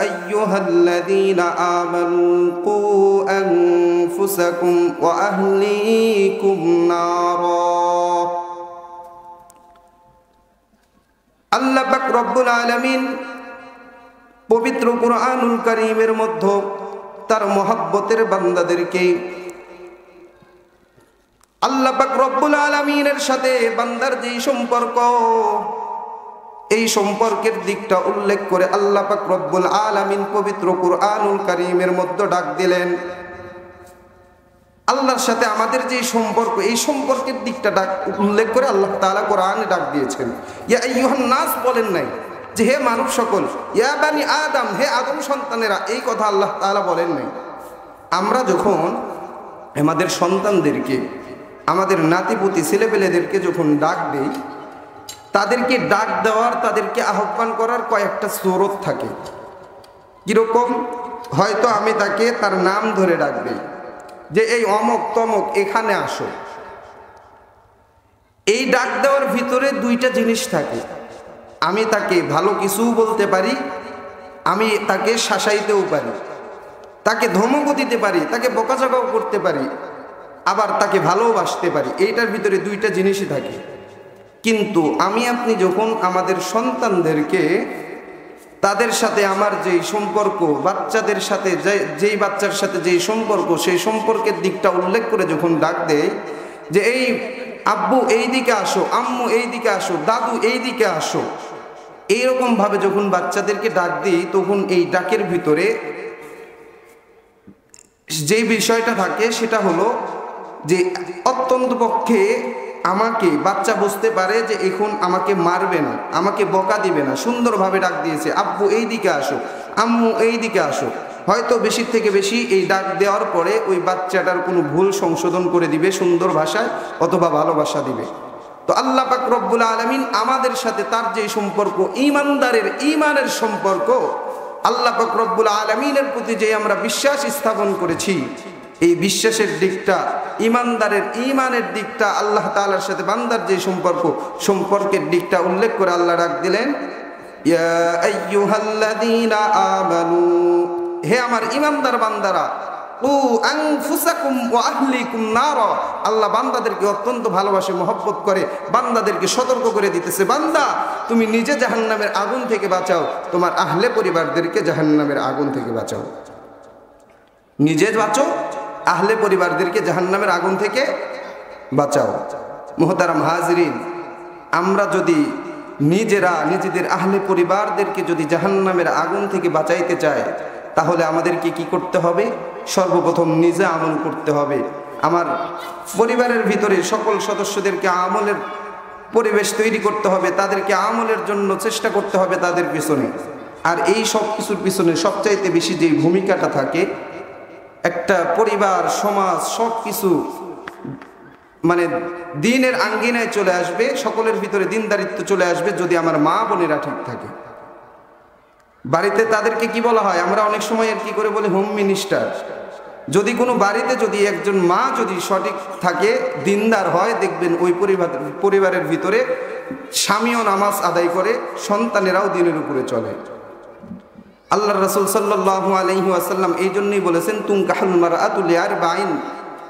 আইয়ুহাল্লাযীনা আমানু কু আনফুসাকুম ওয়া আহলিকুম নারা। আল্লাহ পাক রব্বুল আলামিন পবিত্র কুরআনুল কারীমের মধ্যে তার মহব্বতের বান্দাদেরকে আল্লাহ পাক রব্বুল আলামিনের সাথে বান্দার যে সম্পর্ক, এই সম্পর্কের দিকটা উল্লেখ করে আল্লাহ পাক রব্বুল আলামিন পবিত্র কুরআনুল কারীমের মধ্যে ডাক দিলেন। আল্লাহর সাথে আমাদের যে সম্পর্ক, এই সম্পর্কের দিকটা ডাক উল্লেখ করে আল্লাহ তাআলা কোরআনে ডাক দিয়েছেন। ইয়া আইয়ুহান নাস বলেন নাই যে হে মানব সকল, ইয়া বানি আদম, হে আদম সন্তানেরা, এই কথা আল্লাহ তাআলা বলেন নাই। আমরা যখন আমাদের সন্তানদেরকে, আমাদের নাতিপুতি ছেলেপেলেদেরকে যখন ডাক দেই, তাদেরকে ডাক দেওয়ার, তাদেরকে আহ্বান করার কয়েকটা সুরত থাকে। কিরকম? হয়তো আমি তাকে তার নাম ধরে ডাক দিই যে এই অমক তমক এখানে আসো। এই ডাক দেওয়ার ভিতরে দুইটা জিনিস থাকে। আমি তাকে ভালো কিছুও বলতে পারি, আমি তাকে শাসাইতেও পারি, তাকে ধমকও দিতে পারি, তাকে বকাঝকাও করতে পারি, আবার তাকে ভালোবাসতে পারি। এইটার ভিতরে দুইটা জিনিসই থাকে। কিন্তু আমি আপনি যখন আমাদের সন্তানদেরকে, তাদের সাথে আমার যেই সম্পর্ক, বাচ্চাদের সাথে যেই বাচ্চার সাথে যেই সম্পর্ক, সেই সম্পর্কের দিকটা উল্লেখ করে যখন ডাক দেয় যে এই আব্বু এই দিকে আসো, আম্মু এই দিকে আসো, দাদু এই দিকে আসো, এইরকমভাবে যখন বাচ্চাদেরকে ডাক দিই, তখন এই ডাকের ভিতরে যেই বিষয়টা থাকে সেটা হলো যে অত্যন্ত পক্ষে আমাকে বাচ্চা বুঝতে পারে যে এখন আমাকে মারবে না, আমাকে বকা দিবে না, সুন্দরভাবে ডাক দিয়েছে, আব্বু এই দিকে আসো, আম্মু এই দিকে আসো। হয়তো বেশি থেকে বেশি এই ডাক দেওয়ার পরে ওই বাচ্চাটার কোনো ভুল সংশোধন করে দিবে সুন্দর ভাষায়, অথবা ভালোবাসা দিবে। তো আল্লাহ পাক রব্বুল আলামিন আমাদের সাথে তার যে সম্পর্ক, ঈমানদারের ঈমানের সম্পর্ক, আল্লাহ পাক রব্বুল আলামিনের প্রতি যে আমরা বিশ্বাস স্থাপন করেছি, এই বিশ্বাসের দিকটা, ঈমানদারের ঈমানের দিকটা, আল্লাহ তাআলার সাথে বান্দার যে সম্পর্ক, সম্পর্কের দিকটা উল্লেখ করে আল্লাহ ডাক দিলেন, ইয়া আইয়ুহাল্লাযীনা আমানু, হে আমার ঈমানদার বান্দারা, কু আনফুসাকুম ওয়া আহলিকুম নারা। আল্লাহ বান্দাদেরকে অত্যন্ত ভালোবাসে, মহব্বত করে, বান্দাদেরকে সতর্ক করে দিতেছে, বান্দা তুমি নিজে জাহান্নামের আগুন থেকে বাঁচাও, তোমার আহলে পরিবারদেরকে জাহান্নামের আগুন থেকে বাঁচাও। নিজে বাঁচো, আহলে পরিবারদেরকে জাহান্নামের আগুন থেকে বাঁচাও। মুহতারাম হাজরিন, আমরা যদি নিজেরা নিজেদের আহলে পরিবারদেরকে যদি জাহান্নামের আগুন থেকে বাঁচাইতে চাই, তাহলে আমাদেরকে কি করতে হবে? সর্বপ্রথম নিজে আমল করতে হবে। আমার পরিবারের ভিতরে সকল সদস্যদেরকে আমলের পরিবেশ তৈরি করতে হবে, তাদেরকে আমলের জন্য চেষ্টা করতে হবে তাদের পিছনে। আর এই সব কিছুর পিছনে সবচাইতে বেশি যে ভূমিকাটা থাকে, একটা পরিবার, সমাজ, সব কিছু মানে দ্বীনের আঙ্গিনায় চলে আসবে, সকলের ভিতরে দ্বীনদারিত্ব চলে আসবে যদি আমার মা বোনেরা ঠিক থাকে। বাড়িতে তাদেরকে কি বলা হয়? আমরা অনেক সময় আর কি করে বলি হোম মিনিস্টার। যদি কোনো বাড়িতে যদি একজন মা যদি সঠিক থাকে, দ্বীনদার হয়, দেখবেন ওই পরিবারের ভিতরে স্বামীও নামাজ আদায় করে, সন্তানেরাও দ্বীনের উপরে চলে। আল্লাহ রাসূল সাল্লাল্লাহু আলাইহি ওয়াসাল্লাম এই জন্যই বলেছেন, তুনকাহুল মারআতু লিআরবাইন,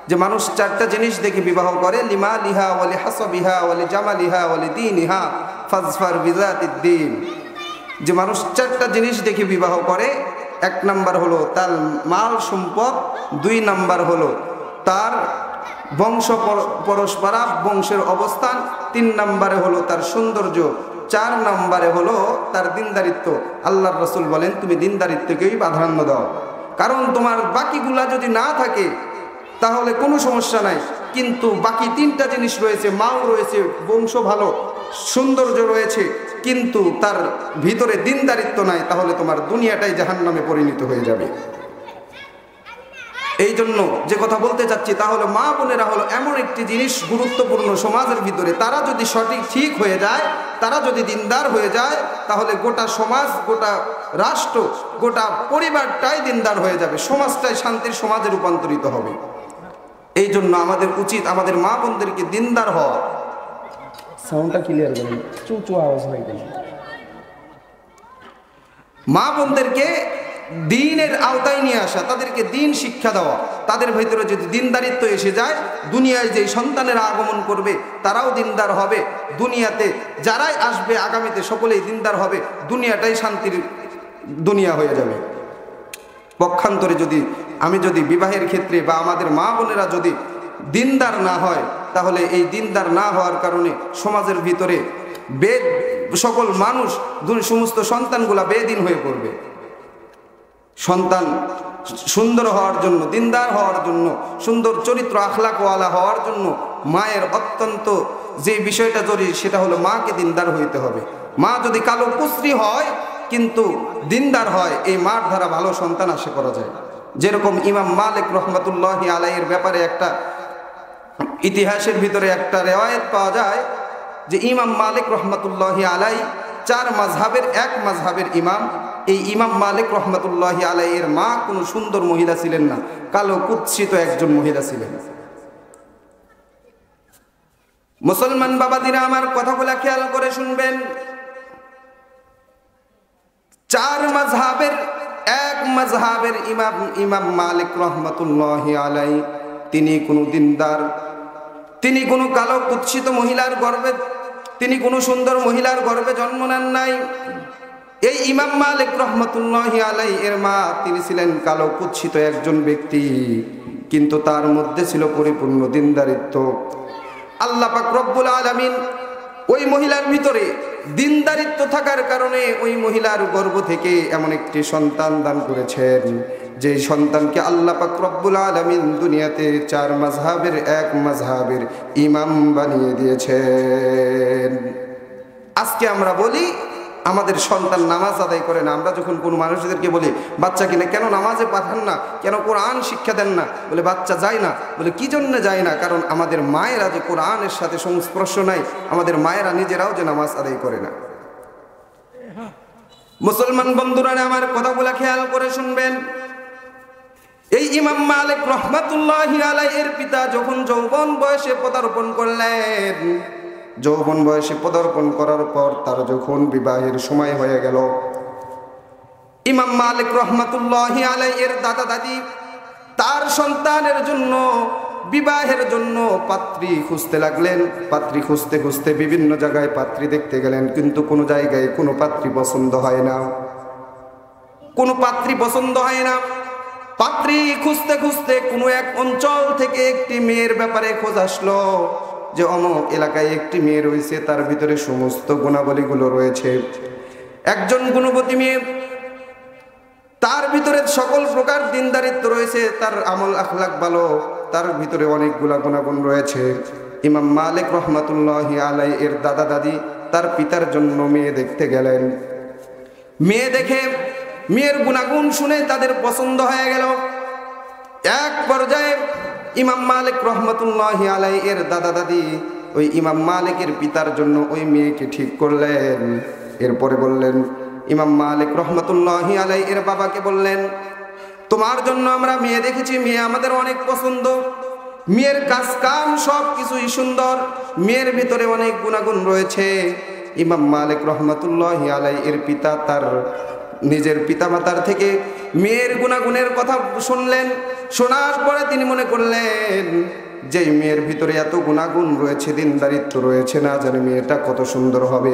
যে মানুষ চারটা জিনিস দেখে বিবাহ করে, লিমালিহা ওয়া লিহাসাবিহা ওয়া লিজামালিহা ওয়া লিদীনিহা ফাজফার বিযাতিদ দ্বীন। যে মানুষ চারটা জিনিস দেখে বিবাহ করে, এক নাম্বার হলো তার মাল সম্পদ, দুই নাম্বার হলো তার বংশ পরস্পরা, বংশের অবস্থান, তিন নাম্বারে হলো তার সৌন্দর্য, চার নাম্বারে হলো তার দ্বীনদারিত্ব। আল্লাহর রাসূল বলেন তুমি দ্বীনদারিত্বকেই প্রাধান্য দাও, কারণ তোমার বাকিগুলা যদি না থাকে তাহলে কোনো সমস্যা নাই, কিন্তু বাকি তিনটা জিনিস রয়েছে, মাও রয়েছে, বংশ ভালো, সৌন্দর্য রয়েছে, কিন্তু তার ভিতরে দ্বীনদারিত্ব নাই, তাহলে তোমার দুনিয়াটাই জাহান্নামে পরিণত হয়ে যাবে। এই জন্য যে কথা বলতে চাচ্ছি তা হলো, মা বোনেরা হলো এমন একটি জিনিস গুরুত্বপূর্ণ সমাজের ভিতরে। তারা যদি ঠিক হয়ে যায়, তারা যদি দ্বীনদার হয়ে যায়, তাহলে গোটা সমাজ, গোটা রাষ্ট্র, গোটা পরিবারটাই দ্বীনদার হয়ে যাবে, সমাজটাই শান্তির সমাজে রূপান্তরিত হবে। এই জন্য আমাদের উচিত আমাদের মা বোনদেরকে দ্বীনদার হওয়া। সাউন্ডটা ক্লিয়ার করেন, চুচু আওয়াজ হয়ে গেল। মা বোনদেরকে দ্বীনের আওতায় নিয়ে আসা, তাদেরকে দ্বীন শিক্ষা দেওয়া। তাদের ভিতরে যদি দিনদারিত্ব এসে যায়, দুনিয়ায় যেই সন্তানেরা আগমন করবে তারাও দিনদার হবে, দুনিয়াতে যারাই আসবে আগামীতে সকলেই দিনদার হবে, দুনিয়াটাই শান্তির দুনিয়া হয়ে যাবে। পক্ষান্তরে আমি যদি বিবাহের ক্ষেত্রে বা আমাদের মা বোনেরা যদি দিনদার না হয়, তাহলে এই দিনদার না হওয়ার কারণে সমাজের ভিতরে সকল মানুষ সমস্ত সন্তানগুলা বেদিন হয়ে পড়বে। সন্তান সুন্দর হওয়ার জন্য, দিনদার হওয়ার জন্য, সুন্দর চরিত্র আখলাকওয়ালা হওয়ার জন্য মায়ের অত্যন্ত যে বিষয়টা জরুরি সেটা হলো মাকে দিনদার হইতে হবে। মা যদি কালো কুশ্রী হয় কিন্তু দিনদার হয়, এই মার দ্বারা ভালো সন্তান আশা করা যায়। যেরকম ইমাম মালিক রহমতুল্লাহি আলাইহির ব্যাপারে একটা ইতিহাসের ভিতরে একটা রেওয়ায়েত পাওয়া যায় যে ইমাম মালিক রহমতুল্লাহি আলাই 4 মাযহাবের এক মাযহাবের ইমাম। এই ইমাম মালিক রহমতুল্লাহি আলাইহির মা কোনো সুন্দর মহিলা ছিলেন না, কালো কুৎসিত একজন মহিলা ছিলেন। মুসলমান বাবাদিরা আমার কথাগুলা খেয়াল করে শুনবেন। 4 মাযহাবের এক মাযহাবের ইমাম মালিক রহমতুল্লাহি আলাইহি তিনি কোনো দিনদার, তিনি কোনো কালো কুৎসিত মহিলার গর্ভে, তিনি কোনো সুন্দর মহিলার গর্ভে জন্ম নেন নাই। এই ইমাম মালিক রহমতুল্লাহি আলাইহি এর মা, তিনি ছিলেন কালো কুৎসিত একজন ব্যক্তি, কিন্তু তার মধ্যে ছিল পরিপূর্ণ দিনদারিত্ব। আল্লাহ পাক রব্বুল আলামিন ওই মহিলার ভিতরে দিনদারিত্ব থাকার কারণে ওই মহিলার গর্ভ থেকে এমন একটি সন্তান দান করেছেন, যে সন্তানকে আল্লাহ পাক রব্বুল আলামিন দুনিয়াতে 4 মাযহাবের এক মাযহাবের ইমাম বানিয়ে দিয়েছেন। আজকে আমরা বলি আমাদের সন্তান নামাজ আদায় করে না। আমরা যখন কোনো মানুষদেরকে বলি বাচ্চা কিনা কেন নামাজে পাঠান না, কেন কোরআন শিক্ষা দেন না, বলে বাচ্চা যায় না। বলে কি জন্য যায় না? কারণ আমাদের মায়েরা যে কোরআনের সাথে সংস্পর্শ নাই, আমাদের মায়েরা নিজেরাও যে নামাজ আদায় করে না। মুসলমান বন্ধুরা আমার কথাগুলা খেয়াল করে শুনবেন। এই ইমাম মালিক রহমাতুল্লাহি আলাইহির পিতা যখন যৌবন বয়সে পদার্পণ করলেন, যৌবন বয়সে পদার্পণ করার পর তার যখন বিবাহের সময় হয়ে গেল, ইমাম মালিক রহমাতুল্লাহি আলাইহির দাদা দাদি তার সন্তানের জন্য বিবাহের জন্য পাত্রী খুঁজতে লাগলেন। পাত্রী খুঁজতে খুঁজতে বিভিন্ন জায়গায় পাত্রী দেখতে গেলেন, কিন্তু কোনো জায়গায় কোনো পাত্রী পছন্দ হয় না, কোনো পাত্রী পছন্দ হয় না। পাত্রী খুঁজতে খুঁজতে কোনো এক অঞ্চল থেকে একটি মেয়ের ব্যাপারে খোঁজ আসলো যে অমুক এলাকায় একটি মেয়ে রয়েছে, তার ভিতরে সমস্ত গুণাবলীগুলো রয়েছে। একজন গুণবতী মেয়ে, তার ভিতরে সকল প্রকার দিনদারিত্ব রয়েছে, তার আমল আখলাক ভালো, তার ভিতরে অনেকগুলা গুণাগুণ রয়েছে। ইমাম মালিক রহমাতুল্লাহি আলাইহি এর দাদা দাদি তার পিতার জন্য মেয়ে দেখতে গেলেন। মেয়ে দেখে মেয়ের গুণাগুণ শুনে তাদের পছন্দ হয়ে গেল। এক পর্যায়ে ইমাম মালিক রহমতুল্লাহি আলাইহি এর দাদা দাদি ওই ইমাম মালিকের পিতার জন্য ওই মেয়েকে ঠিক করলেন। এরপরে বললেন, ইমাম মালিক রহমতুল্লাহি আলাইহি এর বাবাকে বললেন, তোমার জন্য আমরা মেয়ে দেখেছি, মেয়ে আমাদের অনেক পছন্দ, মেয়ের কাজ কাম সব কিছুই সুন্দর, মেয়ের ভিতরে অনেক গুণাগুণ রয়েছে। ইমাম মালিক রহমতুল্লাহি আলাইহি এর পিতা তার নিজের পিতামাতার থেকে মেয়ের গুণাগুণের কথা শুনলেন। শোনার পরে তিনি মনে করলেন যে মেয়ের ভিতরে এত গুণাগুণ রয়েছে, দিনদারিত্ব রয়েছে, না জানি মেয়েটা কত সুন্দর হবে।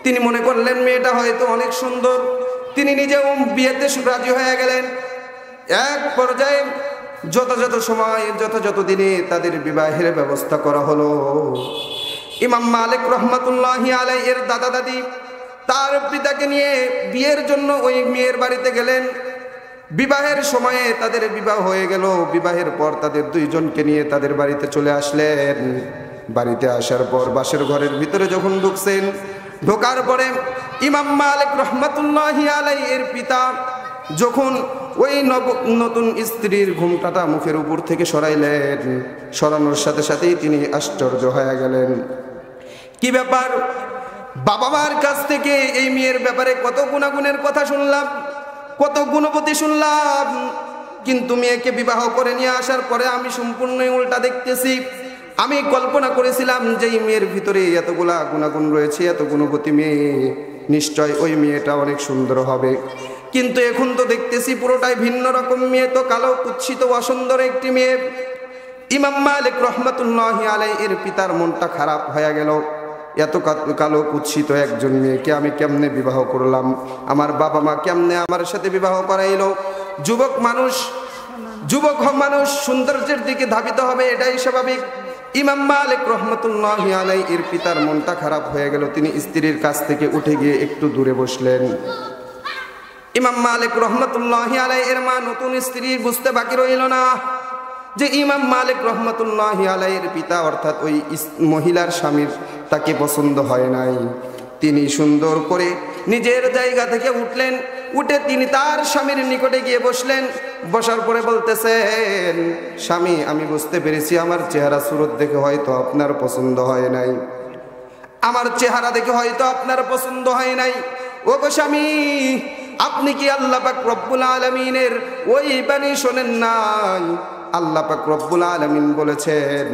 তিনি মনে করলেন মেয়েটা হয়তো অনেক সুন্দর, তিনি নিজেও বিয়েতে রাজি হয়ে গেলেন। এক পর্যায়ে যথাযথ সময় যথাযথ দিনে তাদের বিবাহের ব্যবস্থা করা হলো। ইমাম মালিক রহমতুল্লাহি আলাইহি এর দাদা দাদি তার পিতাকে নিয়ে বিয়ের জন্য ওই মেয়ের বাড়িতে গেলেন। বিবাহের সময়ে তাদের বিবাহ হয়ে গেল। বিবাহের পর তাদের দুইজনকে নিয়ে তাদের বাড়িতে চলে আসলেন। বাড়িতে আসার পর বাসের ঘরের ভিতরে যখন ঢুকছেন, ঢোকার পরে ইমাম মালিক রহমতুল্লাহি আলাইহি এর পিতা যখন ওই নতুন স্ত্রীর ঘুমটাটা মুখের উপর থেকে সরাইলেন, সরানোর সাথে সাথেই তিনি আশ্চর্য হয়ে গেলেন। কি ব্যাপার, বাবা মার কাছ থেকে এই মেয়ের ব্যাপারে কত গুণাগুণের কথা শুনলাম, কত গুণবতী শুনলাম, কিন্তু মেয়েকে বিবাহ করে নিয়ে আসার পরে আমি সম্পূর্ণই উল্টা দেখতেছি। আমি কল্পনা করেছিলাম যে এই মেয়ের ভিতরে এতগুলা গুণাগুণ রয়েছে, এত গুণবতী মেয়ে, নিশ্চয় ওই মেয়েটা অনেক সুন্দর হবে, কিন্তু এখন তো দেখতেছি পুরোটাই ভিন্ন রকম মেয়ে, তো কালো কুৎসিত অসুন্দর একটি মেয়ে। ইমাম মালিক রহমাতুল্লাহি আলাইহির পিতার মনটা খারাপ হয়ে গেল। এত কালো কুৎসিত একজন মেয়েকে আমি কেমনে বিবাহ করলাম, আমার বাবা মা কেমনে আমার সাথে বিবাহ করাইলো। যুবক মানুষ সৌন্দর্যের দিকে ধাবিত হবে, এটাই স্বাভাবিক। ইমাম মালিক রহমাতুল্লাহি আলাইহির পিতার মনটা খারাপ হয়ে গেল। তিনি স্ত্রীর কাছ থেকে উঠে গিয়ে একটু দূরে বসলেন। ইমাম মালিক রহমাতুল্লাহি আলাইহির মা নতুন স্ত্রী বুঝতে বাকি রইল না যে ইমাম মালিক রহমাতুল্লাহি আলাইহির পিতা অর্থাৎ ওই মহিলার স্বামীর তাকে পছন্দ হয় নাই। তিনি সুন্দর করে নিজের জায়গা থেকে উঠলেন, উঠে তিনি তার স্বামীর নিকটে গিয়ে বসলেন। বসার পরে বলতেছেন, স্বামী, আমি বুঝতে পেরেছি আমার চেহারা সুরত দেখে হয়তো আপনার পছন্দ হয় নাই, আমার চেহারা দেখে হয়তো আপনার পছন্দ হয় নাই। ও গো স্বামী, আপনি কি আল্লাহ পাক রব্বুল আলামিনের ওই বাণী শোনেন নাই? আল্লাহ পাক রব্বুল আলামিন বলেছেন,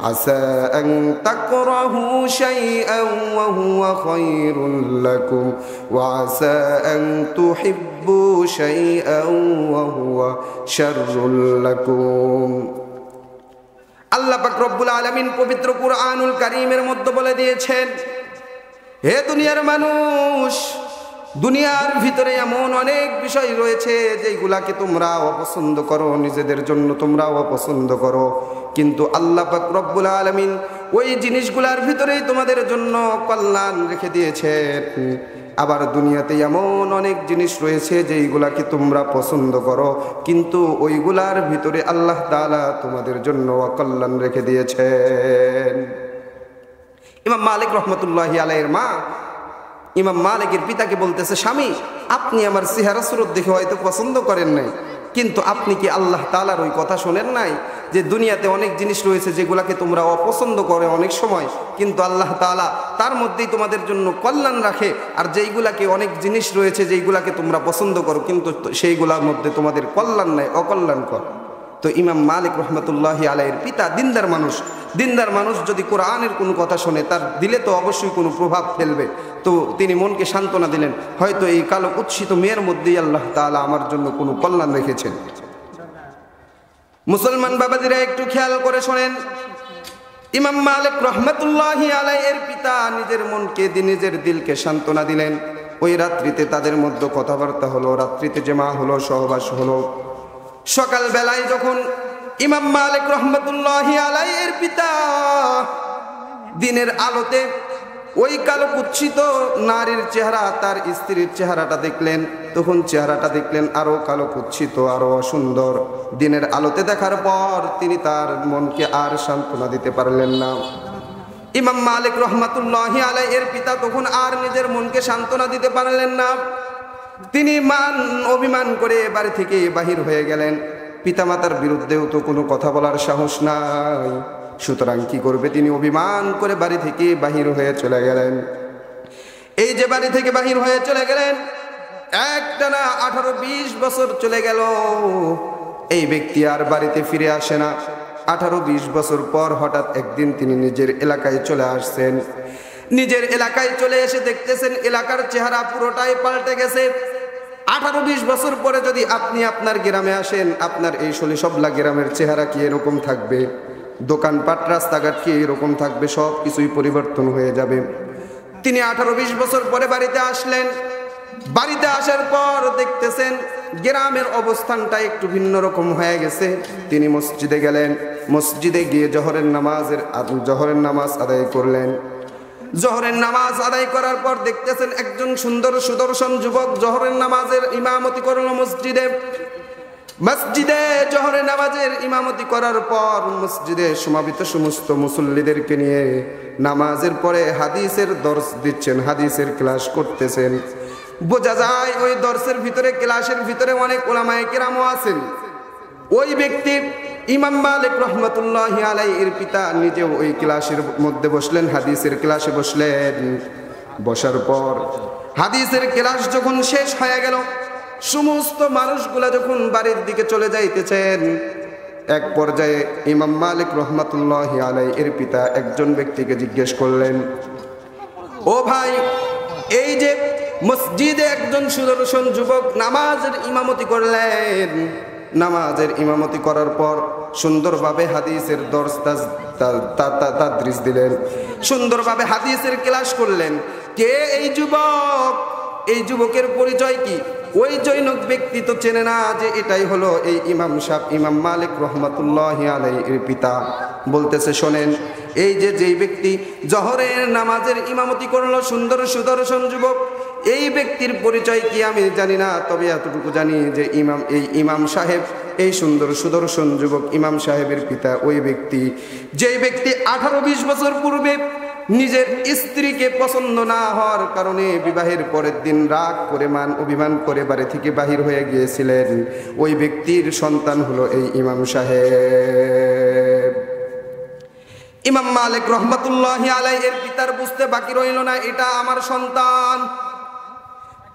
আসা আন তাকরাহু শাইআন ওয়া হুয়া খায়রুল লাকুম ওয়া আসা আন তুহিব্বু শাইআন ওয়া হুয়া শাররুল লাকুম। আল্লাহ পাক রব্বুল আলামিন পবিত্র কুরআনুল কারীমের মধ্যে বলে দিয়েছেন, হে দুনিয়ার মানুষ, দুনিয়ার ভিতরে এমন অনেক বিষয় রয়েছে যেগুলাকে তোমরা অপছন্দ করো, নিজেদের জন্য তোমরা অপছন্দ করো, কিন্তু আল্লাহ পাক রব্বুল আলামিন ওই জিনিসগুলার ভিতরেই তোমাদের জন্য কল্যাণ রেখে দিয়েছেন। আবার দুনিয়াতে এমন অনেক জিনিস রয়েছে যেইগুলাকে তোমরা পছন্দ করো, কিন্তু ওইগুলার ভিতরে আল্লাহ তাআলা তোমাদের জন্য অকল্যাণ রেখে দিয়েছেন। ইমাম মালিক রহমাতুল্লাহি আলাইহির মা ইমাম মালিকের পিতাকে বলতেছে, স্বামী, আপনি আমার চেহারা সুরত দেখে হয়তো পছন্দ করেন নাই, কিন্তু আপনি কি আল্লাহ তাআলার ওই কথা শোনেন নাই যে দুনিয়াতে অনেক জিনিস রয়েছে যেগুলাকে তোমরা অপছন্দ করে অনেক সময়, কিন্তু আল্লাহ তাআলা তার মধ্যেই তোমাদের জন্য কল্যাণ রাখে। আর যেইগুলাকে অনেক জিনিস রয়েছে যেইগুলাকে তোমরা পছন্দ করো কিন্তু সেইগুলোর মধ্যে তোমাদের কল্যাণ নাই, অকল্যাণকর। তো ইমাম মালিক রহমাতুল্লাহি আলাইহির পিতা দিনদার মানুষ যদি কোরআনের কোনো কথা শোনে তার দিলে তো অবশ্যই কোনো প্রভাব ফেলবে। তো তিনি মনকে সান্ত্বনা দিলেন, হয়তো এই কালো কুৎসিত মেয়ের মধ্যেই আল্লাহ তাআলা আমার জন্য কোনো কল্যাণ রেখেছেন। মুসলমান বাবাজিরা একটু খেয়াল করে শোনেন, ইমাম মালিক রহমাতুল্লাহি আলাইহির পিতা নিজের মনকে নিজের দিলকে সান্ত্বনা দিলেন। ওই রাত্রিতে তাদের মধ্যে কথাবার্তা হলো, রাত্রিতে জামা হলো, সহবাস হলো। সকাল বেলায় যখন ইমাম মালিক রহমাতুল্লাহি আলাইহির পিতা দিনের আলোতে ওই কালো কুৎসিত নারীর চেহারা, তার স্ত্রীর চেহারাটা দেখলেন, তখন চেহারাটা দেখলেন আরো কালো কুৎসিত, আরো অসুন্দর। দিনের আলোতে দেখার পর তিনি তার মনকে আর সান্ত্বনা দিতে পারলেন না। ইমাম মালিক রহমাতুল্লাহি আলাইহির পিতা তখন আর নিজের মনকে সান্ত্বনা দিতে পারলেন না। তিনি অভিমান করে বাড়ি থেকে বাহির হয়ে গেলেন। পিতামাতার বিরুদ্ধেও তো কোনো কথা বলার সাহস নাই, সুতরাং কি করবে, তিনি অভিমান করে বাড়ি থেকে বাহির হয়ে চলে গেলেন। এই যে বাড়ি থেকে বাহির হয়ে চলে গেলেন, একটানা 18-20 বছর চলে গেল। এই ব্যক্তি আর বাড়িতে ফিরে আসে না। 18-20 বছর পর হঠাৎ একদিন তিনি নিজের এলাকায় চলে আসছেন। নিজের এলাকায় চলে এসে দেখতেছেন এলাকার চেহারা পুরোটাই পাল্টে গেছে। 18-20 বছর পরে যদি আপনি আপনার গ্রামে আসেন, আপনার এই সলিসবলা গ্রামের চেহারা কি এরকম থাকবে? দোকানপাট, রাস্তাঘাট কি এরকম থাকবে? সব কিছুই পরিবর্তন হয়ে যাবে। তিনি 18-20 বছর পরে বাড়িতে আসলেন। বাড়িতে আসার পর দেখতেছেন গ্রামের অবস্থানটা একটু ভিন্ন রকম হয়ে গেছে। তিনি মসজিদে গেলেন। মসজিদে গিয়ে জোহরের নামাজ আদায় করলেন। জোহরের নামাজ আদায় করার পর দেখতেছেন একজন সুন্দর সুদর্শন যুবক জোহরের নামাজের ইমামতি করল মসজিদে জোহরের নামাজের ইমামতি করার পর মসজিদে সমাবেত সমস্ত মুসল্লিদেরকে নিয়ে নামাজের পরে হাদিসের দর্স দিচ্ছেন, হাদিসের ক্লাস করতেছেন। বোঝা যায় ওই দর্সের ভিতরে, ক্লাসের ভিতরে অনেক উলামায়ে কেরামও আছেন। ওই ব্যক্তি ইমাম মালিক রহমাতুল্লাহি আলাইহির পিতা নিজেও ওই ক্লাসের মধ্যে বসলেন, হাদিসের ক্লাসে বসলেন। বসার পর হাদিসের ক্লাস যখন শেষ হয়ে গেল, সমস্ত মানুষগুলা যখন বাড়ির দিকে চলে যাইতেছেন, এক পর্যায়ে ইমাম মালিক রহমাতুল্লাহি আলাইহির পিতা একজন ব্যক্তিকে জিজ্ঞেস করলেন, ও ভাই, এই যে মসজিদে একজন সুদর্শন যুবক নামাজের ইমামতি করলেন। নামাজের ইমামতি করার পর সুন্দরভাবে হাদিসের দর্স তাদরিস দিলেন, সুন্দরভাবে হাদিসের ক্লাস করলেন। কে এই যুবক? এই যুবকের পরিচয় কি? ওই জৈনক ব্যক্তি তো চেনে না যে এটাই হলো এই ইমাম সাহেব, ইমাম মালিক রহমাতুল্লাহি আলাইহির পিতা। বলতেছে শোনেন, এই যে যেই ব্যক্তি জহরের নামাজের ইমামতি করলো, সুন্দর সুদর্শন যুবক, এই ব্যক্তির পরিচয় কি আমি জানি না, তবে এতটুকু জানি যে এই ইমাম সাহেব, এই সুন্দর সুদর্শন যুবক ইমাম সাহেবের পিতা ওই ব্যক্তি, যেই ব্যক্তি 18-20 বছর পূর্বে নিজের স্ত্রীকে পছন্দ না হওয়ার কারণে বিবাহের পরের দিন রাগ করে মান অভিমান করে বাড়ি থেকে বাহির হয়ে গিয়েছিলেন। ওই ব্যক্তির সন্তান হলো এই ইমাম সাহেব। ইমাম মালিক রহমাতুল্লাহি আলাইহির পিতার বুঝতে বাকি রইল না, এটা আমার সন্তান।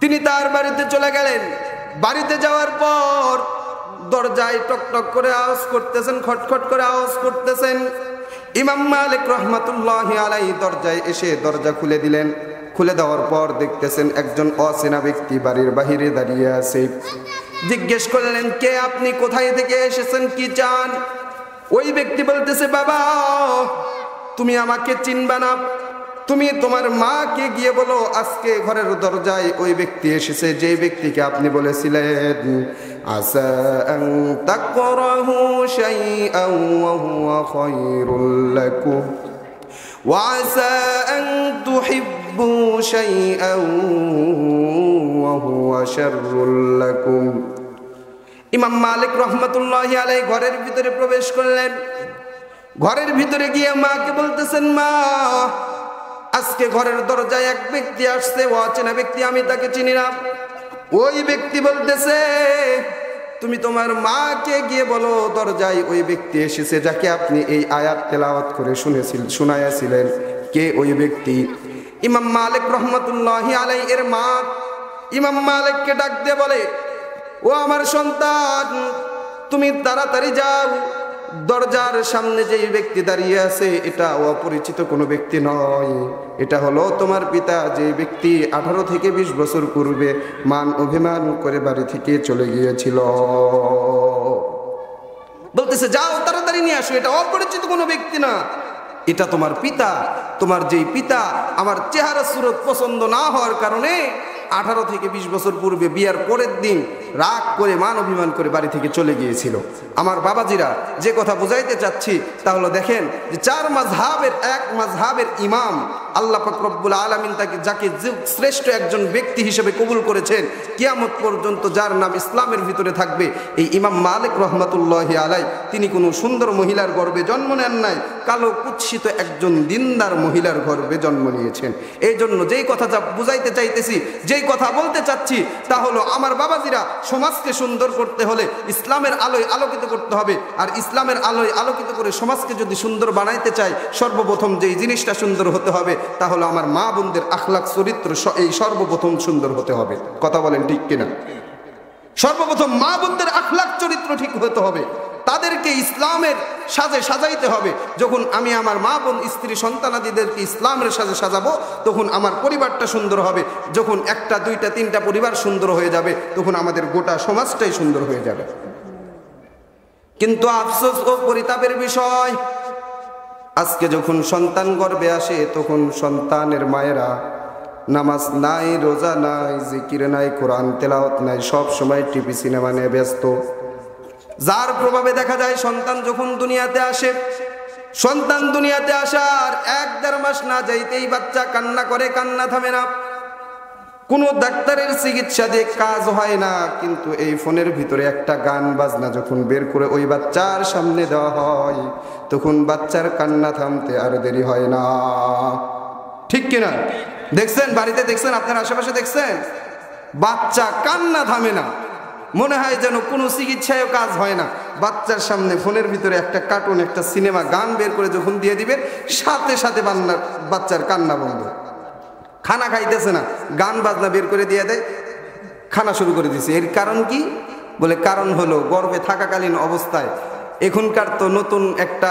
তিনি তার বাড়িতে চলে গেলেন। বাড়িতে যাওয়ার পর দরজায় টকটক করে আওয়াজ করতেছেন, খটখট করে আওয়াজ করতেছেন। ইমাম মালিক রহমাতুল্লাহি আলাইহি দরজায় এসে দরজা খুলে দিলেন। খুলে দেওয়ার পর দেখতেছেন একজন অচেনা ব্যক্তি বাড়ির বাহিরে দাঁড়িয়ে আছে। জিজ্ঞেস করলেন, কে আপনি? কোথায় থেকে এসেছেন? কি চান? ওই ব্যক্তি বলতেছে, বাবা তুমি আমাকে চিনবা না, তুমি তোমার মাকে গিয়ে বলো আজকে ঘরের দরজায় ওই ব্যক্তি এসেছে, যে ব্যক্তিকে আপনি বলেছিলেন আসা আন তাকরাহু শাইআন ওয়া হুয়া খায়রুল লাকুম ওয়া আসা আন তুহিব্বু শাইআন ওয়া হুয়া শাররুল লাকুম। ইমাম মালিক রহমাতুল্লাহি আলাইহি ঘরের ভিতরে প্রবেশ করলেন। ঘরের ভিতরে গিয়ে মাকে বলতেছেন, মা আজকে ঘরের দরজায় এক ব্যক্তি আসছে, অচেনা ব্যক্তি, আমি তাকে চিনি না। ওই ব্যক্তি বলতেছে, তুমি তোমার মাকে গিয়ে বলো দরজায় ওই ব্যক্তি এসেছে যাকে আপনি এই আয়াত তেলাওয়াত করে শুনাইয়াছিলেন। কে ওই ব্যক্তি? ইমাম মালিক রহমাতুল্লাহি আলাইহি এর মা ইমাম মালিককে ডাক দিয়ে বলে, ও আমার সন্তান, তুমি তাড়াতাড়ি যাও, দরজার সামনে যে ব্যক্তি দাঁড়িয়ে আছে এটা অপরিচিত কোনো ব্যক্তি নয়, এটা হলো তোমার পিতা, যে ব্যক্তি 18 থেকে 20 বছর পূর্বে মান অভিমান করে বাড়ি থেকে চলে গিয়েছিল। বলতেছে, যাও তাড়াতাড়ি নিয়ে আসো, এটা অপরিচিত কোনো ব্যক্তি না, এটা তোমার পিতা। তোমার যেই পিতা আমার চেহারা সুরত পছন্দ না হওয়ার কারণে 18 থেকে 20 বছর পূর্বে বিয়ার পরের দিন রাগ করে মান অভিমান করে বাড়ি থেকে চলে গিয়েছিল। আমার বাবাজিরা, যে কথা বুঝাইতে চাচ্ছি তা হলো, দেখেন যে 4 মাযহাবের এক মাযহাবের ইমাম আল্লাহ পাক রব্বুল আলামিন যাকে শ্রেষ্ঠ একজন ব্যক্তি হিসেবে কবুল করেছেন, কিয়ামত পর্যন্ত যার নাম ইসলামের ভিতরে থাকবে, এই ইমাম মালিক রহমাতুল্লাহি আলাইহি তিনি কোনো সুন্দর মহিলার গর্ভে জন্ম নেন নাই, কালো কুৎসিত একজন দিনদার মহিলার গর্ভে জন্ম নিয়েছেন। এই জন্য যেই কথা বুঝাইতে চাইতেছি, যেই কথা বলতে চাচ্ছি তা হলো, আমার বাবাজিরা, সমাজকে সুন্দর করতে হলে ইসলামের আলোয় আলোকিত করতে হবে। আর ইসলামের আলোয় আলোকিত করে সমাজকে যদি সুন্দর বানাইতে চাই, সর্বপ্রথম যেই জিনিসটা সুন্দর হতে হবে তা হলো আমার মা বোনদের আখলাক চরিত্র, এই সর্বপ্রথম সুন্দর হতে হবে। কথা বলেন ঠিক কিনা? সর্বপ্রথম মা বোনদের আখলাক চরিত্র ঠিক হতে হবে, তাদেরকে ইসলামের সাজে সাজাইতে হবে। যখন আমি আমার মা বোন স্ত্রী সন্তানাদিদেরকে ইসলামের সাজে সাজাবো, তখন আমার পরিবারটা সুন্দর হবে। যখন 1টা 2টা 3টা পরিবার সুন্দর হয়ে যাবে, তখন আমাদের গোটা সমাজটাই সুন্দর হয়ে যাবে। কিন্তু আফসোস ও পরিতাপের বিষয়, আজকে যখন সন্তান গর্ভে আসে তখন সন্তানের মায়েরা নামাজ নাই, রোজা নাই, জিকির নাই, কোরআন তেলাওয়াত নাই, সব সময় টিভি সিনেমা নিয়ে ব্যস্ত। যার প্রভাবে দেখা যায় সন্তান যখন দুনিয়াতে আসে, সন্তান দুনিয়াতে আসার 1-1.5 মাস না যাইতেই বাচ্চা কান্না করে, কান্না থামে না। কোনো ডাক্তারের চিকিৎসা দিয়ে কাজ হয় না, কিন্তু এই ফোনের ভিতরে একটা গান বাজনা যখন বের করে ওই বাচ্চার সামনে দেওয়া হয়, তখন বাচ্চার কান্না থামতে আর দেরি হয় না। ঠিক কিনা? দেখছেন, বাড়িতে দেখছেন, আপনার আশেপাশে দেখছেন, বাচ্চা কান্না থামে না, মনে হয় যেন কোনো চিকিৎসায়ও কাজ হয় না। বাচ্চার সামনে ফোনের ভিতরে একটা কার্টুন, একটা সিনেমা, গান বের করে যখন দিয়ে দিবেন, সাথে সাথে বাচ্চার কান্না বন্ধ। খানা খাইতেছে না, গান বাজনা বের করে দিয়ে দেয়, খানা শুরু করে দিছে। এর কারণ কি? বলে কারণ হলো গর্ভে থাকাকালীন অবস্থায়, এখনকার তো নতুন একটা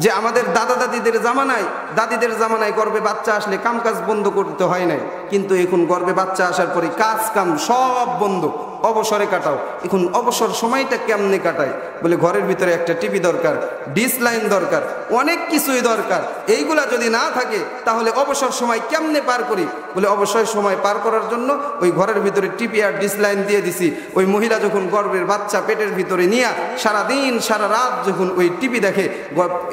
যে আমাদের দাদা দাদিদের জামানায় গর্ভে বাচ্চা আসলে কাজ বন্ধ করতে হয় নাই, কিন্তু এখন গর্ভে বাচ্চা আসার পরে কাজ কাম সব বন্ধ, অবসরে কাটাও। এখন অবসর সময়টা কেমনে কাটায়? বলে ঘরের ভিতরে একটা টিভি দরকার, ডিশ লাইন দরকার, অনেক কিছুই দরকার। এইগুলা যদি না থাকে তাহলে অবসর সময় কেমনে পার করি? বলে অবসর সময় পার করার জন্য ওই ঘরের ভিতরে টিভি আর ডিশ লাইন দিয়ে দিছি। ওই মহিলা যখন গর্ভের বাচ্চা পেটের ভিতরে নিয়ে সারাদিন সারা রাত যখন ওই টিভি দেখে,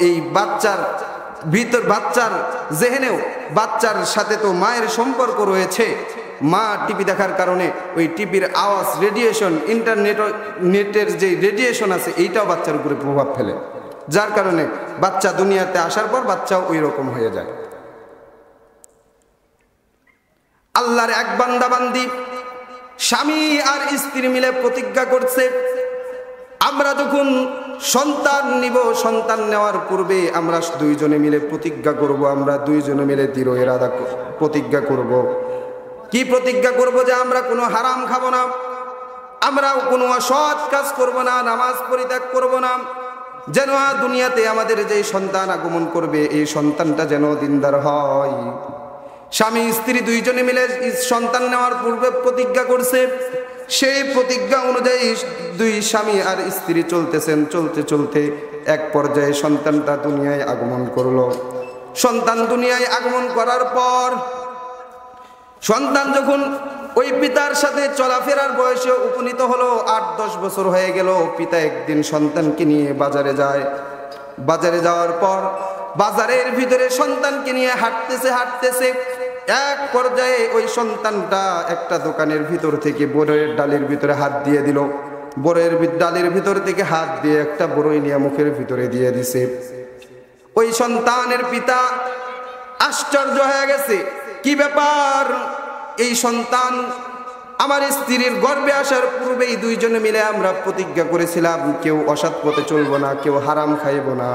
এই বাচ্চার জেহেনেও বাচ্চার সাথে তো মায়ের সম্পর্ক রয়েছে। মা টিভি দেখার কারণে ওই টিভির আওয়াজ, রেডিয়েশন, নেটের যে রেডিয়েশন আছে এইটাও বাচ্চার উপরে প্রভাব ফেলে, যার কারণে বাচ্চা দুনিয়াতে আসার পর বাচ্চাও ওই রকম হয়ে যায়। আল্লাহর এক বান্দা বান্দি স্বামী আর স্ত্রী মিলে প্রতিজ্ঞা করছে, আমরা যখন সন্তান নিব, সন্তান নেওয়ার পূর্বে আমরা দুইজনে মিলে প্রতিজ্ঞা করব, আমরা দুইজনে মিলে দৃঢ় ইরাদা প্রতিজ্ঞা করব। কি প্রতিজ্ঞা করব? যে আমরা কোনো হারাম খাবো না, আমরা কোনো অসৎ কাজ করব না, নামাজ পরিত্যাগ করব না। যেন দুনিয়াতে আমাদের যে সন্তান আগমন করবে এই সন্তানটা যেন দিনদার হয়। স্বামী স্ত্রী দুইজনে মিলে সন্তান নেওয়ার পূর্বে প্রতিজ্ঞা করছে। সেই প্রতিজ্ঞা অনুযায়ী দুই স্বামী আর স্ত্রী চলতে চলতে এক পর্যায়ে সন্তানটা দুনিয়ায় আগমন করলো। সন্তান দুনিয়ায় আগমন করার পর সন্তান যখন ওই পিতার সাথে চলাফেরার বয়সে উপনীত হলো, 8-10 বছর হয়ে গেল, পিতা একদিন সন্তানকে নিয়ে বাজারে যায়। বাজারে যাওয়ার পর বাজারের ভিতরে সন্তানকে নিয়ে হাঁটতেছে এক পর্যায়ে ওই সন্তানটা একটা দোকানের ভিতর থেকে বড়ইয়ের ডালের ভিতরে হাত দিয়ে দিল। বড়ইয়ের ডালের ভিতর থেকে হাত দিয়ে একটা বড়ই নিয়ে মুখের ভিতরে দিয়ে দিছে। ওই সন্তানের পিতা আশ্চর্য হয়ে গেছে, কি ব্যাপার? এই সন্তান আমার স্ত্রীর গর্ভে আসার পূর্বেই দুইজনে মিলে আমরা প্রতিজ্ঞা করেছিলাম কেউ অসৎ পথে চলবো না, কেউ হারাম খাইব না,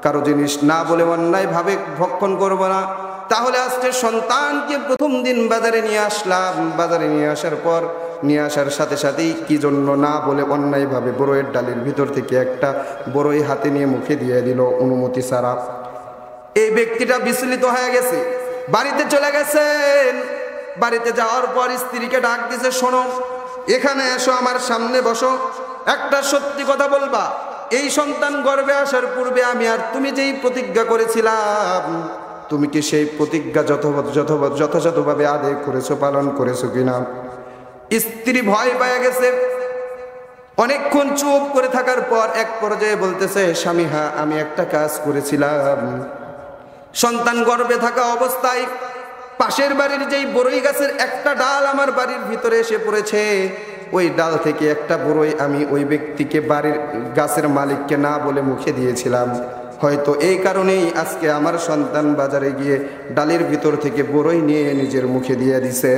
কারো জিনিস না বলে অন্যায়ভাবে ভক্ষণ করবো না। তাহলে আজকে সন্তানকে প্রথম দিন বাজারে নিয়ে আসলাম, বাজারে নিয়ে আসার সাথে সাথেই কি জন্য না বলে অন্যায়ভাবে বড়ইয়ের ডালের ভিতর থেকে একটা বড়ই হাতে নিয়ে মুখে দিয়ে দিল অনুমতি ছাড়া। এই ব্যক্তিটা বিচলিত হয়ে গেছে, বাড়িতে চলে গেছেন। বাড়িতে যাওয়ার পর স্ত্রীকে ডাক দিছে, শোনো, এখানে এসো, আমার সামনে বসো, একটা সত্যি কথা বলবা। এই সন্তান গর্ভে আসার পূর্বে আমি আর তুমি যেই প্রতিজ্ঞা করেছিলাম, তুমি কি সেই প্রতিজ্ঞা যথাযথভাবে আদায় করেছো, পালন করেছো কিনা? স্ত্রী ভয় পেয়ে গেছে। অনেকক্ষণ চুপ করে থাকার পর এক পর্যায়ে বলতেছে, স্বামী, হ্যাঁ, আমি একটা কাজ করেছিলাম। সন্তান গর্ভে থাকা অবস্থায় পাশের বাড়ির যেই বড়ই গাছের একটা ডাল আমার বাড়ির ভিতরে এসে পড়েছে, ওই ডাল থেকে একটা বড়ই আমি ওই ব্যক্তিকে, বাড়ির গাছের মালিককে না বলে মুখে দিয়েছিলাম। হয়তো এই কারণেই আজকে আমার সন্তান বাজারে গিয়ে ডালের ভিতর থেকে বড়ই নিয়ে নিজের মুখে দিয়ে দিছে।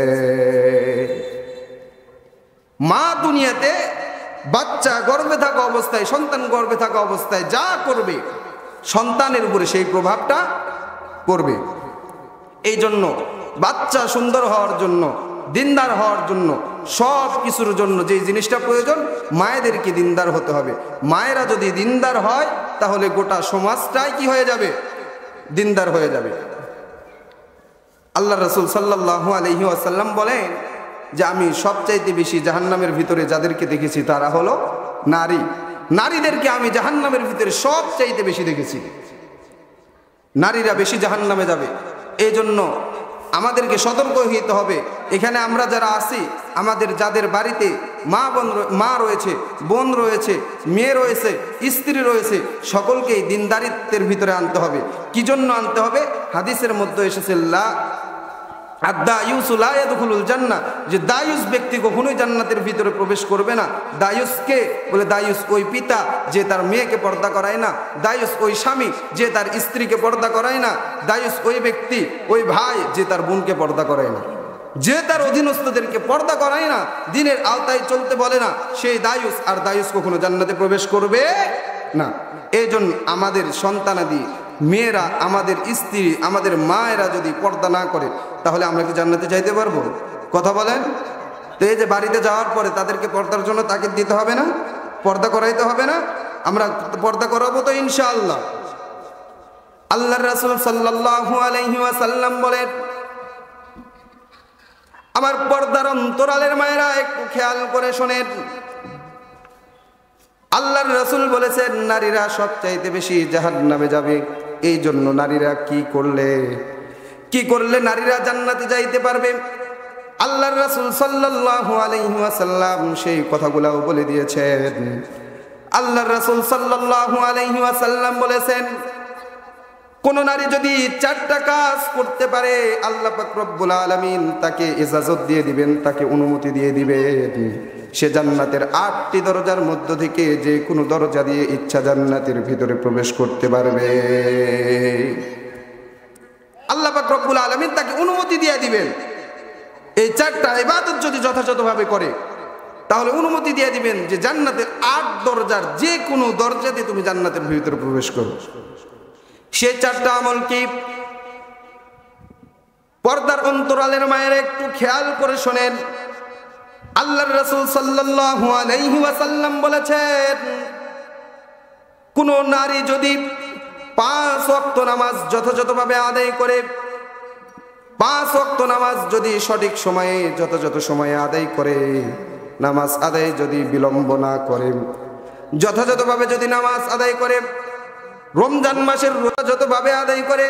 মা দুনিয়াতে বাচ্চা গর্ভে থাকা অবস্থায়, সন্তান গর্ভে থাকা অবস্থায় যা করবে সন্তানের উপরে সেই প্রভাবটা পড়বে। এই জন্য বাচ্চা সুন্দর হওয়ার জন্য, দিনদার হওয়ার জন্য, সব কিছুর জন্য যে জিনিসটা প্রয়োজন, মায়েদেরকে দিনদার হতে হবে। মায়েরা যদি দিনদার হয় তাহলে গোটা সমাজটাই কি হয়ে যাবে? দিনদার হয়ে যাবে। আল্লাহ রাসূল সাল্লাল্লাহু আলাইহি ওয়াসাল্লাম বলেন যে আমি সবচাইতে বেশি জাহান্নামের ভিতরে যাদেরকে দেখেছি তারা হলো নারী। নারীদেরকে আমি জাহান্নামের ভিতরে সবচাইতে বেশি দেখেছি। নারীরা বেশি জাহান্নামে যাবে। এই জন্য আমাদেরকে সতর্ক হতে হবে। এখানে আমরা যারা আছি, আমাদের যাদের বাড়িতে মা রয়েছে, বোন রয়েছে, মেয়ে রয়েছে, স্ত্রী রয়েছে, সকলকেই দিনদারিত্বের ভিতরে আনতে হবে। কি জন্য আনতে হবে? হাদিসের মধ্যে এসেছে যে দায়ুস ব্যক্তি কখনোই জান্নাতের ভিতরে প্রবেশ করবে না। দায়ুস কে? বলে দায়ুস ওই পিতা যে তার মেয়েকে পর্দা করায় না, দায়ুস ওই স্বামী যে তার স্ত্রীকে পর্দা করায় না, দায়ুস ওই ব্যক্তি, ওই ভাই যে তার বোনকে পর্দা করায় না, যে তার অধীনস্থদেরকে পর্দা করায় না, দিনের আওতায় চলতে বলে না, সেই দায়ুস। আর দায়ুস কখনো জান্নাতে প্রবেশ করবে না। এই জন্য আমাদের সন্তানাদি মেয়েরা, আমাদের স্ত্রী, আমাদের মায়েরা যদি পর্দা না করে তাহলে আমরা কি জান্নাতে যাইতে পারবো? কথা বলেন তো। এই যে বাড়িতে যাওয়ার পরে তাদেরকে পর্দার জন্য তাগিদ দিতে হবে না? পর্দা করাইতে হবে না? আমরা পর্দা করাবো তো ইনশাআল্লাহ। আল্লাহর রাসূল সাল্লাল্লাহু আলাইহি ওয়াসাল্লাম বলেন, আমার পর্দার অন্তরালের মায়েরা একটু খেয়াল করে শোনেন। আল্লাহর রাসূল বলেছেন নারীরা সবচাইতে বেশি জাহান্নামে যাবে। এই জন্য নারীরা কি করলে নারীরা জান্নাতে যাইতে পারবে? আল্লাহর রাসূল সাল্লাল্লাহু আলাইহি ওয়াসাল্লাম সেই কথাগুলোও বলে দিয়েছেন। আল্লাহর রাসূল সাল্লাল্লাহু আলাইহি ওয়াসাল্লাম বলেছেন, কোন নারী যদি 4টা কাজ করতে পারে আল্লাহ পাক রব্বুল আলামিন তাকে ইজাজত দিয়ে দিবেন, তাকে অনুমতি দিয়ে দিবেন। সে জান্নাতের 8টি দরজার মধ্য থেকে যে কোনো দরজা দিয়ে ইচ্ছা জান্নাতের ভিতরে প্রবেশ করতে পারবে। আল্লাহ পাক রব্বুল আলামিন তাকে অনুমতি দিয়ে দিবেন। এই 4টা ইবাদত যদি যথাযথভাবে করে তাহলে অনুমতি দিয়ে দিবেন যে জান্নাতের 8 দরজার যে কোনো দরজা দিয়ে তুমি জান্নাতের ভিতরে প্রবেশ করো। সে 4টা আমল কি? পর্দার অন্তরালের মায়ের একটু খেয়াল করে শোনেন। আল্লাহর রাসূল সাল্লাল্লাহু আলাইহি ওয়াসাল্লাম বলেছেন, কোন নারী যদি 5 ওয়াক্ত নামাজ যথাযথভাবে আদায় করে, 5 ওয়াক্ত নামাজ যদি সঠিক সময়ে যথাযথ সময়ে আদায় করে, নামাজ আদায় যদি বিলম্ব না করে, যথাযথভাবে যদি নামাজ আদায় করে, রমজান মাসের রোজা যতভাবে আদায় করে,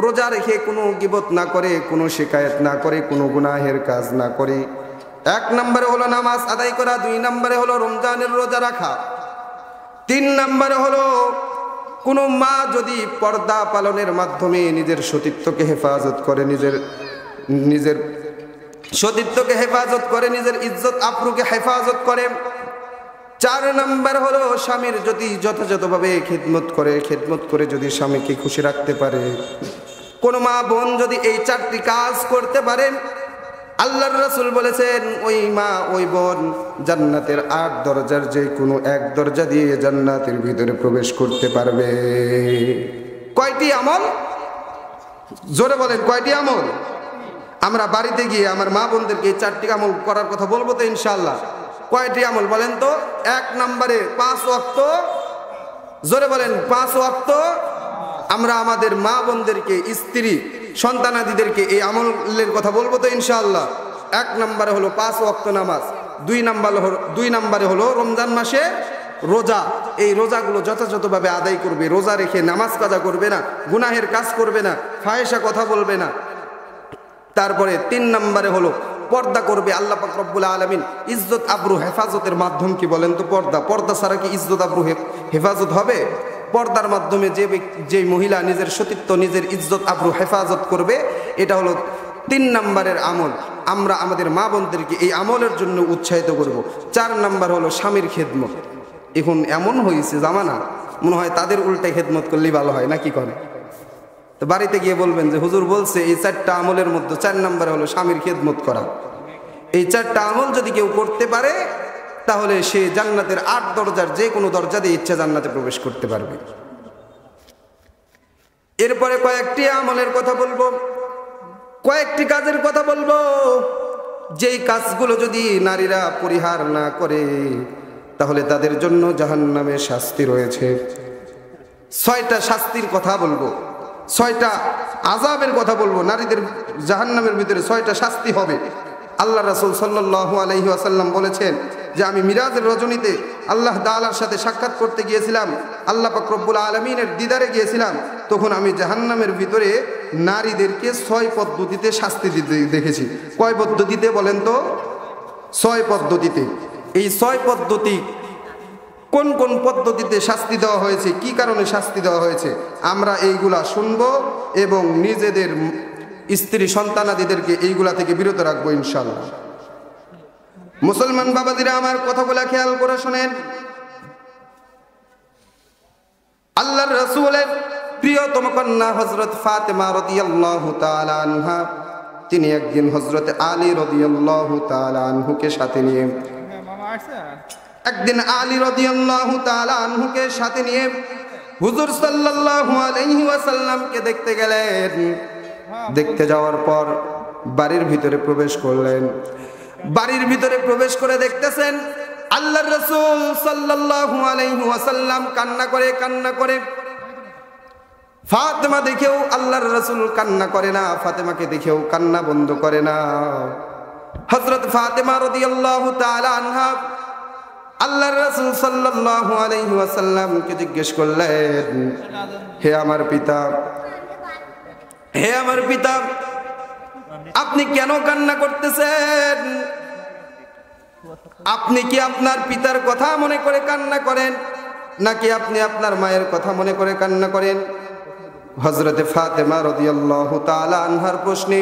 রোজা রেখে কোনো গীবত না করে, কোনো শিকায়েত না করে, কোনো গুনাহের কাজ না করে, 1 নম্বরে হলো নামাজ আদায় করা, 2 নম্বরে হলো রমজানের রোজা রাখা, 3 নম্বরে হলো কোনো মা যদি পর্দা পালনের মাধ্যমে নিজের সতীত্বকে হেফাজত করে, নিজের সতীত্বকে হেফাজত করে, নিজের ইজ্জত আবরুকে হেফাজত করে, 4 নম্বর হলো স্বামীর যদি যথাযথভাবে খেদমত করে যদি স্বামীকে খুশি রাখতে পারে। কোন মা বোন যদি এই 4টি কাজ করতে পারেন, আল্লাহর রাসূল বলেছেন ওই মা ওই বোন জান্নাতের 8 দরজার যে কোনো 1 দরজা দিয়ে জান্নাতের ভিতরে প্রবেশ করতে পারবে। কয়টি আমল? জোরে বলেন, কয়টি আমল? আমরা বাড়িতে গিয়ে আমার মা বোনদেরকে এই 4টি আমল করার কথা বলবো তো ইনশাআল্লাহ। কয়টি আমল বলেন তো? 1 নম্বরে 5 ওয়াক্ত, জোরে বলেন 5 ওয়াক্ত। আমরা আমাদের মা বোনদেরকে, স্ত্রী সন্তানাদিদেরকে এই আমলের কথা বলবো তো ইনশাআল্লাহ। 1 নম্বরে হলো 5 ওয়াক্ত নামাজ, 2 নম্বরে হলো রমজান মাসে রোজা। এই রোজাগুলো যথাযথভাবে আদায় করবে, রোজা রেখে নামাজ কাজা করবে না, গুনাহের কাজ করবে না, ফাহেসা কথা বলবে না। তারপরে 3 নম্বরে হলো পর্দা করবে। আল্লাহ পাক রব্বুল আলামিন ইজ্জত আবরু হেফাজতের মাধ্যম কি বলেন তো? পর্দা ছাড়া কি ইজ্জত আবরু হেফাজত হবে? পর্দার মাধ্যমে যে মহিলা নিজের সতীত্ব, নিজের ইজ্জত আবরু হেফাজত করবে, এটা হলো 3 নম্বরের আমল। আমরা আমাদের মা বোনদেরকে এই আমলের জন্য উৎসাহিত করব। 4 নম্বর হলো স্বামীর খেদমত। এখন এমন হয়েছে জামানা, মনে হয় তাদের উল্টে খেদমত করলেই ভালো হয়, নাকি করে? তো বাড়িতে গিয়ে বলবেন যে হুজুর বলছে এই 4টা আমলের মধ্যে 4 নম্বরে হলো স্বামীর খেদমত করা। এই 4টা আমল যদি কেউ করতে পারে তাহলে সে জান্নাতের 8 দরজার যে কোনো দরজা দিয়ে ইচ্ছা জান্নাতে প্রবেশ করতে পারবে। এরপরে কয়েকটি আমলের কথা বলবো, কয়েকটি কাজের কথা বলবো, যেই কাজগুলো যদি নারীরা পরিহার না করে তাহলে তাদের জন্য জাহান্নামের শাস্তি রয়েছে। 6টা শাস্তির কথা বলবো, 6টা আযাবের কথা বলবো। নারীদের জাহান্নামের ভিতরে 6টা শাস্তি হবে। আল্লাহ রাসূল সাল্লাল্লাহু আলাইহি ওয়াসাল্লাম বলেছেন যে আমি মিরাজের রজনীতে আল্লাহ তাআলার সাথে সাক্ষাৎ করতে গিয়েছিলাম, আল্লাহ পাক রব্বুল আলামিনের দিদারে গিয়েছিলাম। তখন আমি জাহান্নামের ভিতরে নারীদেরকে 6 পদ্ধতিতে শাস্তি দিতে দেখেছি। কয় পদ্ধতিতে বলেন তো? 6 পদ্ধতিতে। এই 6 পদ্ধতি কোন কোন পদ্ধতিতে শাস্তি দেওয়া হয়েছে, কি কারণে শাস্তি দেওয়া হয়েছে, আমরা এইগুলা শুনবো এবং নিজেদের স্ত্রী সন্তানাদিদেরকে এইগুলা থেকে বিরত রাখবো ইনশাআল্লাহ। মুসলমান বাবাজিরা আমার কথাগুলা খেয়াল করে শোনেন। আল্লাহর রাসূলের প্রিয়তম কন্যা হযরত ফাতেমা রাদিয়াল্লাহু তাআলা আনহা, তিনি একদিন হযরত আলী রাদিয়াল্লাহু তাআলা আনহুকে সাথে নিয়ে সাথে নিয়ে হুজুর সাল্লাল্লাহু আলাইহি ওয়াসাল্লামকে দেখতে গেলেন। দেখতে যাওয়ার পর বাড়ির ভিতরে প্রবেশ করলেন। বাড়ির ভিতরে প্রবেশ করে দেখতেছেন আল্লাহর রাসূল সাল্লাল্লাহু আলাইহি ওয়াসাল্লাম কান্না করে ফাতেমা দেখেও আল্লাহর রাসূল কান্না করে না, ফাতেমাকে দেখেও কান্না বন্ধ করে না। হযরত ফাতেমা রাদিয়াল্লাহু তাআলা আনহা আল্লাহর রাসূল সাল্লাল্লাহু আলাইহি ওয়াসাল্লামকে জিজ্ঞেস করলেন, হে আমার পিতা, হে আমার পিতা, আপনি কেন কান্না করতেছেন? আপনি কি আপনার পিতার কথা মনে করে কান্না করেন, নাকি আপনি আপনার মায়ের কথা মনে করে কান্না করেন? হযরতে ফাতেমা রাদিয়াল্লাহু তাআলা আনহার প্রশ্নে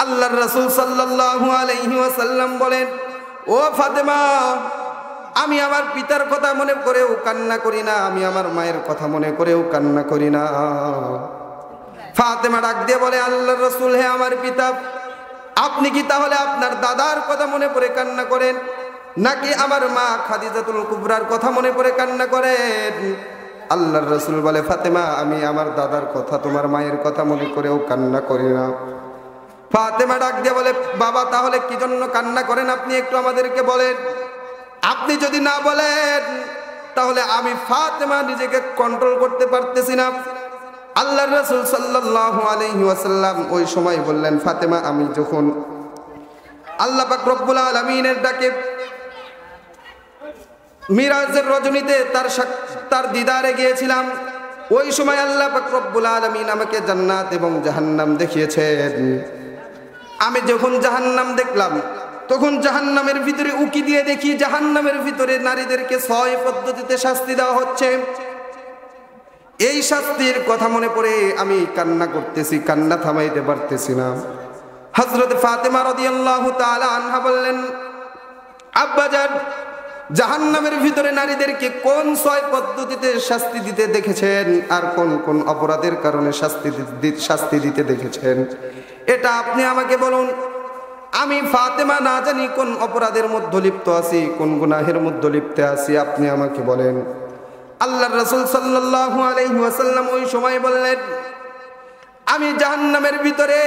আল্লাহর রাসূল সাল্লাল্লাহু আলাইহি ওয়াসাল্লাম বলেন, ও ফাতেমা, আমি আমার পিতার কথা মনে করেও কান্না করি না, আমি আমার মায়ের কথা মনে করেও কান্না করি না। ফাতেমা ডাক দিয়ে বলে, আল্লাহর রাসূল, হে আমার পিতা, আপনি কি তাহলে আপনার দাদার কথা মনে পড়ে কান্না করেন, নাকি আমার মা খাদিজাতুল কুবরার কথা মনে পড়ে কান্না করেন? আল্লাহর রাসূল বলে, ফাতেমা, আমি আমার দাদার কথা, তোমার মায়ের কথা মনে করেও কান্না করি না। ফাতেমা ডাক দিয়ে বলে, বাবা, তাহলে কি জন্য কান্না করেন আপনি একটু আমাদেরকে বলেন। আপনি যদি না বলেন তাহলে আমি ফাতেমা নিজেকে কন্ট্রোল করতে পারতেছি না। আল্লাহর রাসূল সাল্লাল্লাহু আলাইহি ওয়াসাল্লাম ওই সময় বললেন, ফাতেমা, আমি যখন আল্লাহ পাক রব্বুল আলামিনের ডাকে মিরাজের রজনীতে তার দিদারে গিয়েছিলাম, ওই সময় আল্লাহ পাক রব্বুল আলামিন আমাকে জান্নাত এবং জাহান্নাম দেখিয়েছেন। আমি যখন জাহান্নাম দেখলাম, তখন জাহান্নামের ভিতরে উকি দিয়ে দেখি জাহান্নামের ভিতরে নারীদেরকে 6 পদ্ধতিতে শাস্তি দেওয়া হচ্ছে। এই শাস্তির কথা মনে পড়ে আমি কান্না করতেছি, কান্না থামাইতে পারতেছি না। হযরত ফাতেমা রাদিয়াল্লাহু তাআলা আনহা বললেন, আব্বাজান, জাহান্নামের ভিতরে নারীদেরকে কোন 6 পদ্ধতিতে শাস্তি দিতে দেখেছেন, আর কোন কোন অপরাধের কারণে শাস্তি দিতে দেখেছেন, এটা আপনি আমাকে বলুন। আমি ফাতেমা না জানি কোন অপরাধের মধ্যে লিপ্ত আছি, কোন গুনাহের মধ্যে লিপ্ত আছি, আপনি আমাকে বলেন। আল্লাহর রাসূল সাল্লাল্লাহু আলাইহি ওয়াসাল্লাম ওই সময় বললেন, আমি জাহান্নামের ভিতরে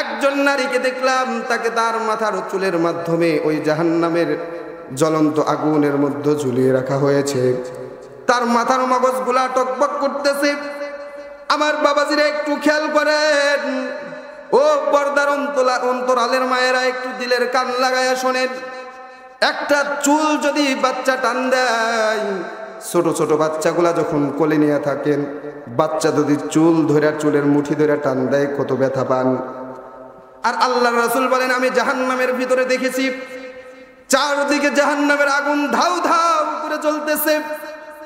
একজন নারীকে দেখলাম, তাকে তার মাথার চুলের মাধ্যমে ওই জাহান্নামের জ্বলন্ত আগুনের মধ্যে ঝুলিয়ে রাখা হয়েছে। তার মাথার মগজগুলা টকবক করতেছে। আমার বাবাজিরা একটু খেয়াল করেন, ও পর্দার অন্তরালের মায়েরা, একটু দিলের কান লাগায়া শোনেন। একটা চুল যদি বাচ্চা টান দেয়, ছোট ছোট বাচ্চাগুলা যখন কোলে নিয়ে থাকেন, বাচ্চা যদি চুল ধরে, চুলের মুঠি ধরে টান দেয়, কত ব্যথা পান। আর আল্লাহর রাসূল বলেন, আমি জাহান্নামের ভিতরে দেখেছি চারদিকে জাহান্নামের আগুন ধাউ ধাউ করে জ্বলতেছে।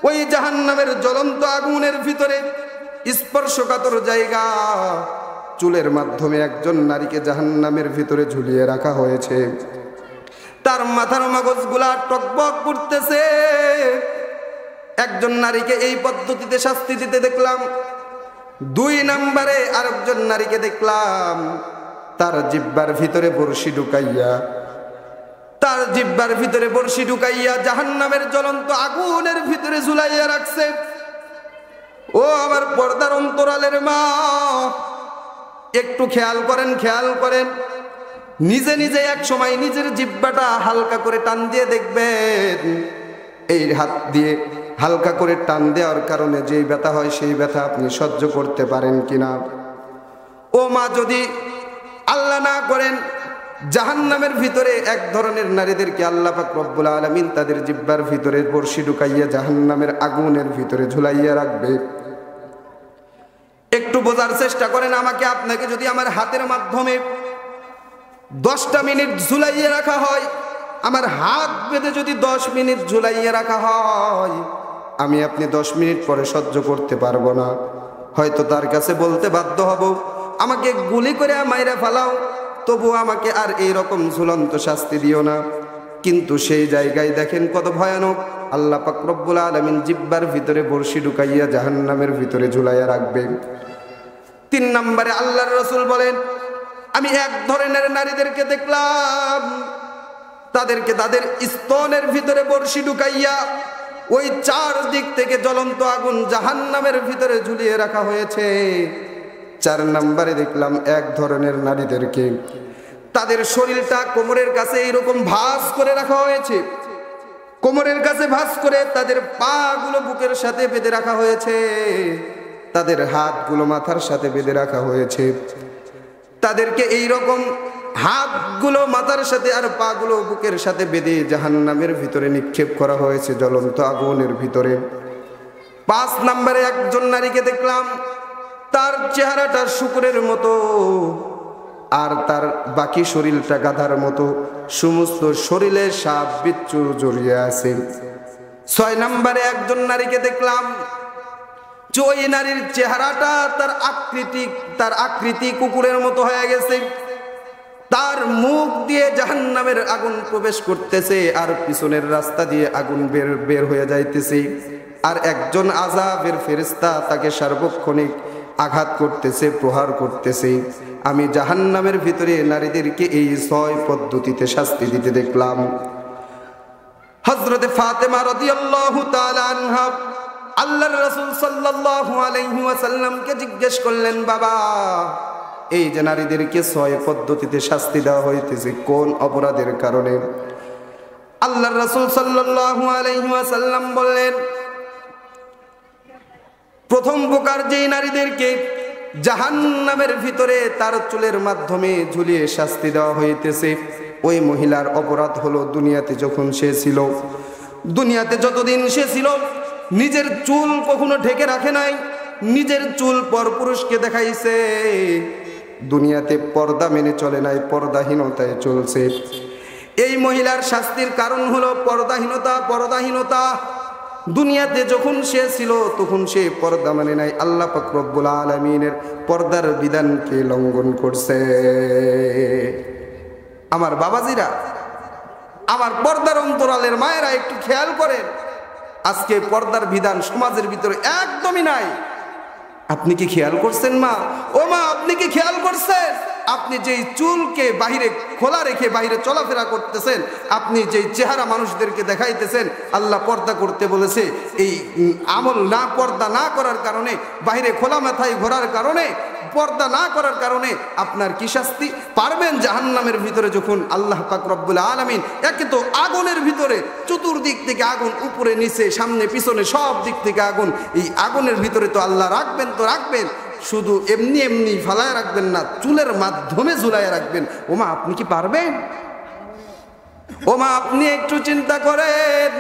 ওই জাহান্নামের জ্বলন্ত আগুনের ভিতরে স্পর্শকাতর জায়গা, চুলের মাধ্যমে একজন নারীকে জাহান্নামের ভিতরে ঝুলিয়ে রাখা হয়েছে। তার মাথার মগজগুলা টকবক করতেছে। একজন নারীকে এই পদ্ধতিতে শাস্তি দিতে দেখলাম। 2 নম্বরে আরেকজন নারীকে দেখলাম, তার জিহ্বার ভিতরে বড়শি ঢুকাইয়া জাহান্নামের জ্বলন্ত আগুনের ভিতরে ঝুলাইয়া রাখছে। ও আমার পর্দার অন্তরালের মা, একটু খেয়াল করেন, নিজে নিজে এক সময় নিজের জিহ্বাটা হালকা করে টান দিয়ে দেখবেন। এই হাত দিয়ে হালকা করে টান দেওয়ার কারণে যেই ব্যথা হয়, সেই ব্যথা আপনি সহ্য করতে পারেন কিনা। ও মা, যদি আল্লাহ না করেন জাহান্নামের ভিতরে এক ধরনের নারীদেরকে আল্লাহ পাক রব্বুল আলামিন তাদের জিহ্বার ভিতরে বড়শি ঢুকাইয়া জাহান্নামের আগুনের ভিতরে ঝুলাইয়া রাখবে। একটু বোঝার চেষ্টা করেন, আমাকে আপনাকে যদি আমার হাতের মাধ্যমে 10টা মিনিট ঝুলাইয়া রাখা হয়, আমার হাত বেঁধে যদি 10 মিনিট ঝুলাইয়া রাখা হয়, আমি আপনি 10 মিনিট পরে সহ্য করতে পারবো না। হয়তো তার কাছে বলতে বাধ্য হব, আমাকে গুলি করে মাইরা ফালাও, তবু আমাকে আর এইরকম ঝুলন্ত শাস্তি দিও না। কিন্তু সেই জায়গায় দেখেন কত ভয়ানক। আল্লাহ পাক রব্বুল আলামিন জিহ্বার ভিতরে বড়শি ঢুকাইয়া জাহান্নামের ভিতরে ঝুলাইয়া রাখবে। 3 নম্বরে আল্লাহর রাসূল বলেন, আমি এক ধরনের নারীদেরকে দেখলাম, তাদেরকে তাদের স্তনের ভিতরে বড়শি ঢুকাইয়া ওই 4 দিক থেকে জ্বলন্ত আগুন জাহান্নামের ভিতরে ঝুলিয়ে রাখা হয়েছে। 4 নম্বরে দেখলাম এক ধরনের নারীদেরকে তাদের শরীরটা কোমরের কাছে এইরকম ভাঁজ করে রাখা হয়েছে, কোমরের কাছে ভাঁজ করে তাদের পা গুলো বুকের সাথে বেঁধে রাখা হয়েছে। তাদের হাতগুলো মাথার সাথে বেঁধে রাখা হয়েছে। তাদেরকে এই রকম হাতগুলো মাথার সাথে আর পাগুলো বুকের সাথে বেঁধে জাহান্নামের ভিতরে নিক্ষেপ করা হয়েছে, জ্বলন্ত আগুনের ভিতরে। 5 নম্বরে একজন নারীকে দেখলাম, তার চেহারাটা শুকরের মতো আর তার বাকি শরীরটা গাধার মতো, সমস্ত শরীরে সাপ বিচ্ছু জড়িয়ে আছে। 6 নম্বরে একজন নারীকে দেখলাম, যে ওই নারীর চেহারাটা তার আকৃতি কুকুরের মতো হয়ে গেছে, তার মুখ দিয়ে জাহান্নামের আগুন প্রবেশ করতেছে আর পিছনের রাস্তা দিয়ে আগুন বের হয়ে যাইতেছে। আর একজন আযাবের ফেরেশতা তাকে সার্বক্ষণিক আঘাত করতেছে, প্রহার করতেছে। আমি জাহান্নামের ভিতরে নারীদেরকে এই 6 পদ্ধতিতে শাস্তি দিতে দেখলাম। হযরতে ফাতেমা রাদিয়াল্লাহু তাআলা আনহা আল্লাহর রাসূল সাল্লাল্লাহু আলাইহি ওয়াসাল্লামকে জিজ্ঞেস করলেন, বাবা, এই যে নারীদেরকে 6 পদ্ধতিতে শাস্তি দেওয়া হইতেছে, কোন অপরাধের কারণে? আল্লাহর রাসূল সাল্লাল্লাহু আলাইহি ওয়াসাল্লাম বললেন, প্রথম প্রকার যেই নারীদেরকে জাহান্নামের ভিতরে তার চুলের মাধ্যমে ঝুলিয়ে শাস্তি দেওয়া হইতেছে, ওই মহিলার অপরাধ হলো দুনিয়াতে যখন সে ছিল, দুনিয়াতে যতদিন সে ছিল নিজের চুল কখনো ঢেকে রাখে নাই, নিজের চুল পরপুরুষকে দেখাইছে, দুনিয়াতে পর্দা মেনে চলে নাই, পর্দাহীনতায় চলছে। এই মহিলার শাস্তির কারণ হলো পর্দাহীনতা। দুনিয়াতে যখন সে ছিল তখন সে পর্দা মানে নাই, আল্লাহ পাক রব্বুল আলামিনের পর্দার বিধানকে লঙ্ঘন করছে। আমার বাবাজিরা, আমার পর্দার অন্তরালের মায়েরা, একটু খেয়াল করেন, আজকে পর্দার বিধান সমাজের ভিতরে একদমই নাই। আপনি কি খেয়াল করছেন মা? ও মা, আপনি কি খেয়াল করছেন? আপনি যেই চুলকে বাহিরে খোলা রেখে বাহিরে চলাফেরা করতেছেন, আপনি যেই চেহারা মানুষদেরকে দেখাইতেছেন, আল্লাহ পর্দা করতে বলেছে। এই পর্দা না করার কারণে, বাহিরে খোলা মাথায় ঘোরার কারণে, পর্দা না করার কারণে আপনার কি শাস্তি পারবেন? জাহান্নামের ভিতরে যখন আল্লাহ পাক রব্বুল আলামিন, একে তো আগুনের ভিতরে চতুর্দিক থেকে আগুন, উপরে নিচে সামনে পিছনে সব দিক থেকে আগুন, এই আগুনের ভিতরে তো আল্লাহ রাখবেন তো রাখবেন, শুধু এমনি ফালায় রাখবেন না, চুলের মাধ্যমে ঝুলায় রাখবেন। ওমা, আপনি কি পারবেন? ওমা, আপনি একটু চিন্তা করেন,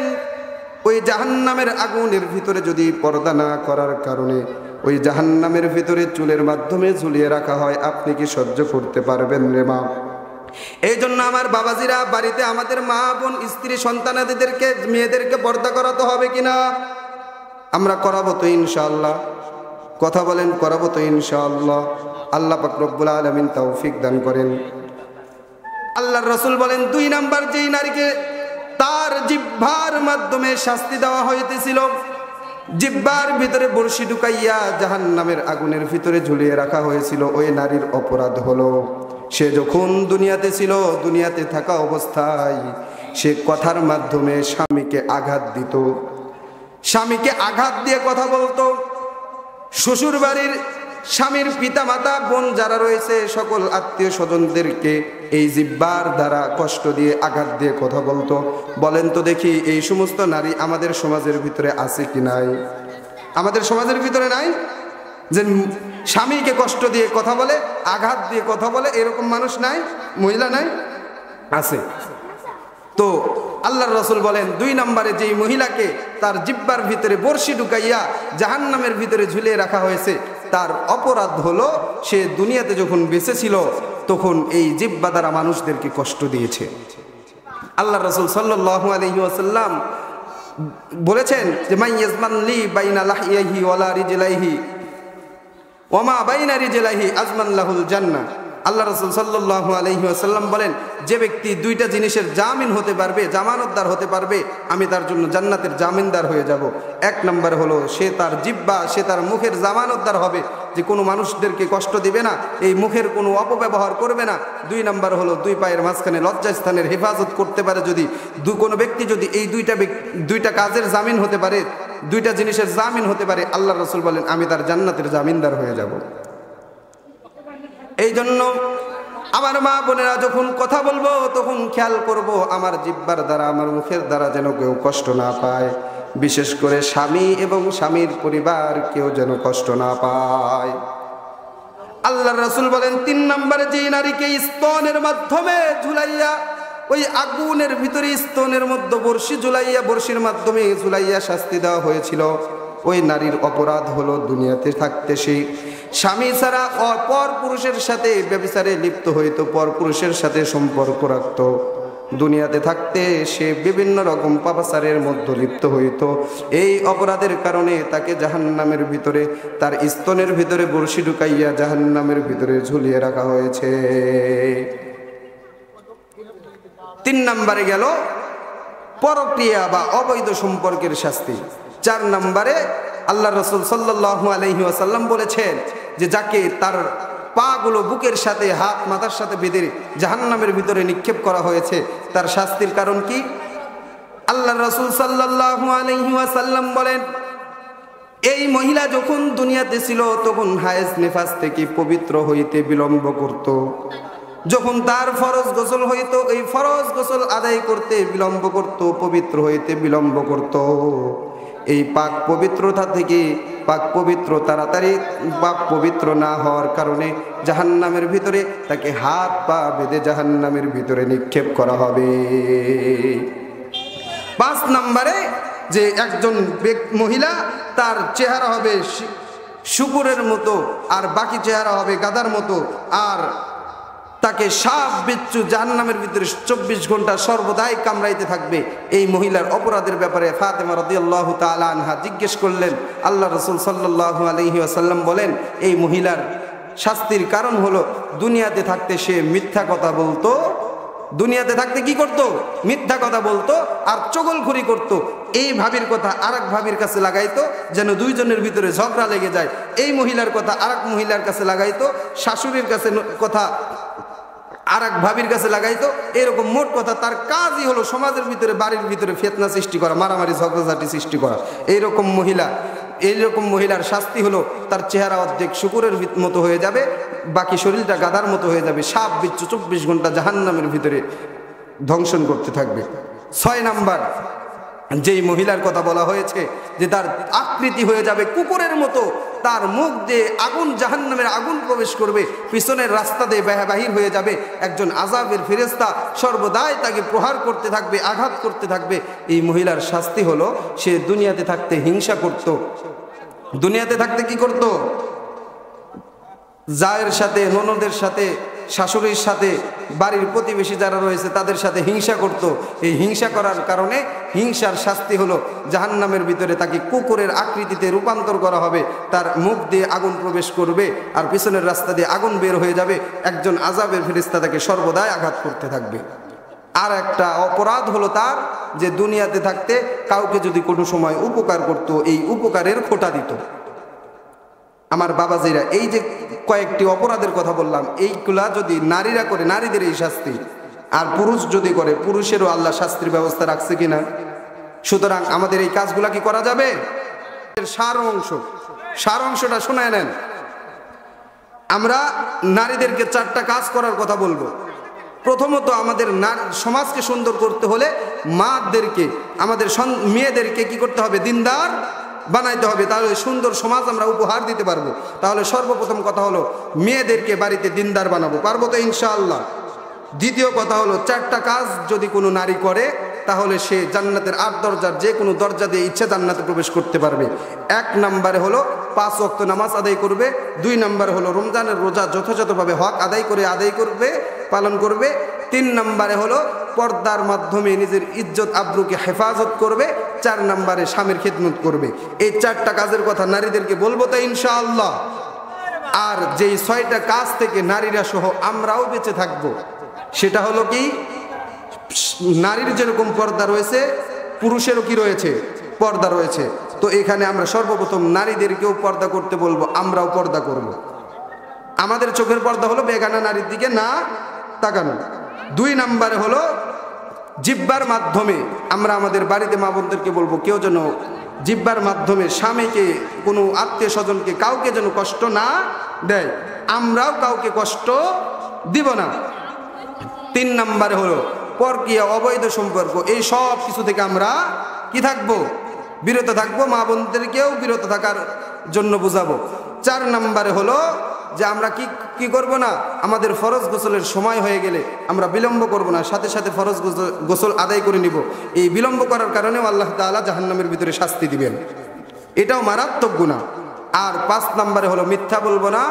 ওই জাহান্নামের আগুনের ভিতরে যদি পর্দা না করার কারণে ওই জাহান্নামের ভিতরে চুলের মাধ্যমে ঝুলিয়ে রাখা হয়, আপনি কি সহ্য করতে পারবেন রে মা? এই জন্য আমার বাবাজিরা, বাড়িতে আমাদের মা বোন, স্ত্রী, সন্তানাদিদেরকে, মেয়েদেরকে পর্দা করাতে হবে কিনা? আমরা করাবো তো ইনশাআল্লাহ। কথা বলেন, করাবো তো ইনশাআল্লাহ। আল্লাহ পাক রব্বুল আলামিন তৌফিক দান করেন। আল্লাহর রাসূল বলেন, 2 নাম্বার যেই নারীকে তার জিহ্বার মাধ্যমে শাস্তি দেওয়া হইতেছিল, জিহ্বার ভিতরে বড়শি ঢুকাইয়া জাহান্নামের আগুনের ভিতরে ঝুলিয়ে রাখা হয়েছিল, ওই নারীর অপরাধ হলো, সে যখন দুনিয়াতে ছিল, দুনিয়াতে থাকা অবস্থায় সে কথার মাধ্যমে স্বামীকে আঘাত দিত, স্বামীকে আঘাত দিয়ে কথা বলতো। শ্বশুর বাড়ির স্বামীর পিতা মাতা, বোন যারা রয়েছে, সকল আত্মীয় স্বজনদেরকে এই জিহ্বার দ্বারা কষ্ট দিয়ে, আঘাত দিয়ে কথা বলতো। বলেন তো দেখি, এই সমস্ত নারী আমাদের সমাজের ভিতরে আছে কি নাই? আমাদের সমাজের ভিতরে নাই যে স্বামীকে কষ্ট দিয়ে কথা বলে, আঘাত দিয়ে কথা বলে, এরকম মানুষ নাই? মহিলা নাই? আছে। তো আল্লাহর রাসূল বলেন, 2 নম্বরে যেই মহিলাকে তার জিহ্বার ভিতরে বড়শি ঢুকাইয়া জাহান্নামের ভিতরে ঝুলিয়ে রাখা হয়েছে, তার অপরাধ হলো সে দুনিয়াতে যখন বেঁচে ছিল তখন এই জিহ্বা দ্বারা মানুষদেরকে কষ্ট দিয়েছে। আল্লাহর রাসূল সাল্লাল্লাহু আলাইহি ওয়াসাল্লাম বলেছেন যে, মান ইয়াজমান লি বাইনা লাহিয়াহি ওয়ালা রিজলাইহি ওয়া মা বাইনা রিজলাইহি আজমান লাহুল জান্নাহ। আল্লাহ রাসূল সাল্লাল্লাহু আলাইহি ওয়াসাল্লাম বলেন, যে ব্যক্তি 2টা জিনিসের জামিন হতে পারবে, জামানতদার হতে পারবে, আমি তার জন্য জান্নাতের জামিনদার হয়ে যাব। 1 নম্বর হলো সে তার জিহ্বা, সে তার মুখের জামানতদার হবে, যে কোনো মানুষদেরকে কষ্ট দিবে না, এই মুখের কোনো অপব্যবহার করবে না। 2 নম্বর হলো 2 পায়ের মাঝখানে লজ্জাস্থানের হেফাজত করতে পারে। যদি কোনো ব্যক্তি যদি এই 2টা কাজের জামিন হতে পারে, 2টা জিনিসের জামিন হতে পারে, আল্লাহ রাসূল বলেন, আমি তার জান্নাতের জামিনদার হয়ে যাব। এই জন্য আমার মা বোনেরা, যখন কথা বলবো তখন খেয়াল করব আমার জিহ্বার দ্বারা, আমার মুখের দ্বারা যেন কেউ কষ্ট না পায়। বিশেষ করে স্বামী এবং স্বামীর পরিবার কেউ যেন কষ্ট না পায়। আল্লাহর রাসূল বলেন ৩ নম্বরে যে নারীকে স্তনের মাধ্যমে ঝুলাইয়া, ওই আগুনের ভিতরে স্তনের মধ্যে বর্ষি ঝুলাইয়া, বর্ষির মাধ্যমে ঝুলাইয়া শাস্তি দেওয়া হয়েছিল, ওই নারীর অপরাধ হলো দুনিয়াতে থাকতে সে স্বামী ছাড়া পর পুরুষের সাথে ব্যভিচারে লিপ্ত হইতো, পর পুরুষের সাথে সম্পর্ক রাখত, দুনিয়াতে থাকতে সে বিভিন্ন রকম পাপাচারের মধ্যে লিপ্ত হইত। এই অপরাধের কারণে তাকে জাহান্নামের ভিতরে, তার স্তনের ভিতরে বর্ষি ঢুকাইয়া জাহান্নামের ভিতরে ঝুলিয়ে রাখা হয়েছে। ৩ নম্বরে গেল পরক্রিয়া বা অবৈধ সম্পর্কের শাস্তি। ৪ নম্বরে আল্লাহ রাসূল সাল্লাল্লাহু আলাইহি ওয়াসাল্লাম বলেছেন যে যাকে তার পাগুলো বুকের সাথে হাত মাথার সাথে বেঁধে জাহান্নামের ভিতরে নিক্ষেপ করা হয়েছে, তার শাস্তির কারণ কি? আল্লাহ রাসূল সাল্লাল্লাহু আলাইহি ওয়াসাল্লাম বলেন, এই মহিলা যখন দুনিয়াতে ছিল তখন হায়েজ নিফাস থেকে পবিত্র হইতে বিলম্ব করত। যখন তার ফরজ গোসল হইত, এই ফরজ গোসল আদায় করতে বিলম্ব করত, পবিত্র হইতে বিলম্ব করত। এই পাক পবিত্রতা থেকে তাড়াতাড়ি পাক পবিত্র না হওয়ার কারণে জাহান্নামের ভিতরে তাকে হাত পা বেঁধে জাহান্নামের ভিতরে নিক্ষেপ করা হবে। ৫ নম্বরে যে একজন মহিলা তার চেহারা হবে শুকুরের মতো আর বাকি চেহারা হবে গাধার মতো, আর তাকে সাপ বিচ্ছু জাহান্নামের ভিতরে ২৪ ঘন্টা সর্বদাই কামড়াইতে থাকবে। এই মহিলার অপরাধের ব্যাপারে ফাতেমা রাদিয়াল্লাহু তাআলা আনহা জিজ্ঞেস করলেন। আল্লাহ রাসূল সাল্লাল্লাহু আলাইহি ওয়াসাল্লাম বলেন, এই মহিলার শাস্তির কারণ হলো দুনিয়াতে থাকতে সে মিথ্যা কথা বলতো, দুনিয়াতে থাকতে কি করত? মিথ্যা কথা বলতো আর চগলখড়ি করত। এই ভাবির কথা আরেক ভাবির কাছে লাগাইতো, যেন দুইজনের ভিতরে ঝগড়া লেগে যায়। এই মহিলার কথা আরেক মহিলার কাছে লাগাইতো, শাশুড়ির কাছে কথা আরেক ভাবির কাছে লাগাইতো। এরকম মোট কথা তার কাজই হলো সমাজের ভিতরে, বাড়ির ভিতরে ফিতনা সৃষ্টি করা, মারামারি ঝগড়াঝাটি সৃষ্টি করা। এইরকম মহিলার শাস্তি হলো তার চেহারা অর্ধেক শুকুরের মতো হয়ে যাবে, বাকি শরীরটা গাধার মতো হয়ে যাবে, সাপ বিচ্ছু ২৪ ঘন্টা জাহান্নামের ভিতরে ধ্বংসন করতে থাকবে। ৬ নাম্বার যেই মহিলার কথা বলা হয়েছে যে তার আকৃতি হয়ে যাবে কুকুরের মতো, তার মুখ দিয়ে আগুন, জাহান্নামের আগুন প্রবেশ করবে, পিছনের রাস্তা দিয়ে বাহির হয়ে যাবে। একজন আযাবের ফেরেশতা সর্বদাই তাকে প্রহার করতে থাকবে, আঘাত করতে থাকবে। এই মহিলার শাস্তি হলো সে দুনিয়াতে থাকতে হিংসা করত। দুনিয়াতে থাকতে কি করত? জায়ের সাথে, ননদের সাথে, শাশুড়ির সাথে, বাড়ির প্রতিবেশী যারা রয়েছে তাদের সাথে হিংসা করত। এই হিংসা করার কারণে হিংসার শাস্তি হলো জাহান্নামের ভিতরে তাকে কুকুরের আকৃতিতে রূপান্তর করা হবে, তার মুখ দিয়ে আগুন প্রবেশ করবে আর পিছনের রাস্তা দিয়ে আগুন বের হয়ে যাবে। একজন আযাবের ফেরেশতা তাকে সর্বদাই আঘাত করতে থাকবে। আর একটা অপরাধ হলো তার যে দুনিয়াতে থাকতে কাউকে যদি কোনো সময় উপকার করত, এই উপকারের খোঁটা দিত। আমার বাবাজিরা, এই যে কয়েকটি অপরাধের কথা বললাম, এইগুলা যদি নারীরা করে, নারীদের এই শাস্তি, আর পুরুষ যদি করে, পুরুষেরও আল্লাহ শাস্তির ব্যবস্থা রাখছে কিনা। সুতরাং আমাদের এই কাজগুলা কি করা যাবে? সার অংশটা শোনায় নেন। আমরা নারীদেরকে 4টা কাজ করার কথা বলবো। প্রথমত, আমাদের সমাজকে সুন্দর করতে হলে মাদেরকে, আমাদের মেয়েদেরকে কি করতে হবে? দিনদার বানাইতে হবে, তাহলে সুন্দর সমাজ আমরা উপহার দিতে পারবো। তাহলে সর্বপ্রথম কথা হলো মেয়েদেরকে বাড়িতে দিনদার বানাবো, পারবো তো ইনশাআল্লাহ। দ্বিতীয় কথা হলো 4টা কাজ যদি কোনো নারী করে তাহলে সে জান্নাতের 8 দরজার যে কোনো দরজা দিয়ে ইচ্ছা জান্নাতে প্রবেশ করতে পারবে। 1 নম্বরে হলো 5 ওয়াক্ত নামাজ আদায় করবে। 2 নম্বরে হলো রমজানের রোজা যথাযথভাবে হক আদায় করবে, পালন করবে। 3 নম্বরে হলো পর্দার মাধ্যমে নিজের ইজ্জত আবরুকে হেফাজত করবে। 4 নম্বরে স্বামীর খিদমত করবে। এই 4টা কাজের কথা নারীদেরকে বলবো তো ইনশাআল্লাহ। আর যেই 6টা কাজ থেকে নারীরা সহ আমরাও বেঁচে থাকবো, সেটা হলো কি? নারীর যেরকম পর্দা রয়েছে পুরুষেরও কি রয়েছে? পর্দা রয়েছে। তো এখানে আমরা সর্বপ্রথম নারীদেরকেও পর্দা করতে বলবো, আমরাও পর্দা করব। আমাদের চোখের পর্দা হলো বেগানা নারীর দিকে না তাকানো। 2 নম্বরে হলো জিহ্বার মাধ্যমে আমরা আমাদের বাড়িতে মা বোনদেরকে বলবো কেউ যেন জিহ্বার মাধ্যমে স্বামীকে, কোনো আত্মীয় স্বজনকে, কাউকে যেন কষ্ট না দেয়, আমরাও কাউকে কষ্ট দিব না। 3 নম্বরে হলো পরকীয়া, অবৈধ সম্পর্ক, এই সব কিছু থেকে আমরা কি থাকবো? বিরত থাকবো, মা বোনদেরকেও বিরত থাকার জন্য বুঝাবো। 4 নম্বরে হলো যে আমরা কি করব না, আমাদের ফরজ গোসলের সময় হয়ে গেলে আমরা বিলম্ব করব না, সাথে সাথে ফরজ গোসল আদায় করে নিব। এই বিলম্ব করার কারণেও আল্লাহ তাআলা জাহান্নামের ভিতরে শাস্তি দিবেন, এটাও মারাত্মক গুনাহ। আর 5 নম্বরে হলো মিথ্যা বলবো না,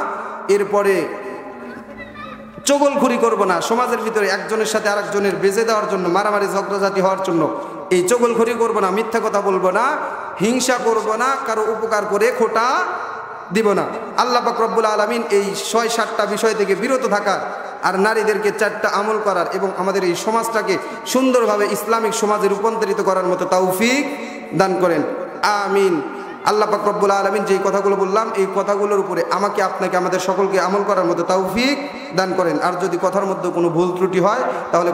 এরপরে চগলখুরি করব না, সমাজের ভিতরে একজনের সাথে আরেকজনের বেজে দেওয়ার জন্য, মারামারি ঝগড়াঝাটি হওয়ার জন্য এই চগলখুরি করব না, মিথ্যা কথা বলবো না, হিংসা করব না, কারো উপকার করে খোটা দিব না। আল্লাহ পাক রব্বুল আলামিন এই 6-7টা বিষয় থেকে বিরত থাকার আর নারীদেরকে 4টা আমল করার এবং আমাদের এই সমাজটাকে সুন্দরভাবে ইসলামিক সমাজে রূপান্তরিত করার মতো তৌফিক দান করেন, আমিন। আল্লাহ পাক রব্বুল আলামিন যেই কথাগুলো বললাম এই কথাগুলোর উপরে আমাকে, আপনাকে, আমাদের সকলকে আমল করার মতো তৌফিক দান করেন। আর যদি কথার মধ্যে কোনো ভুল ত্রুটি হয় তাহলে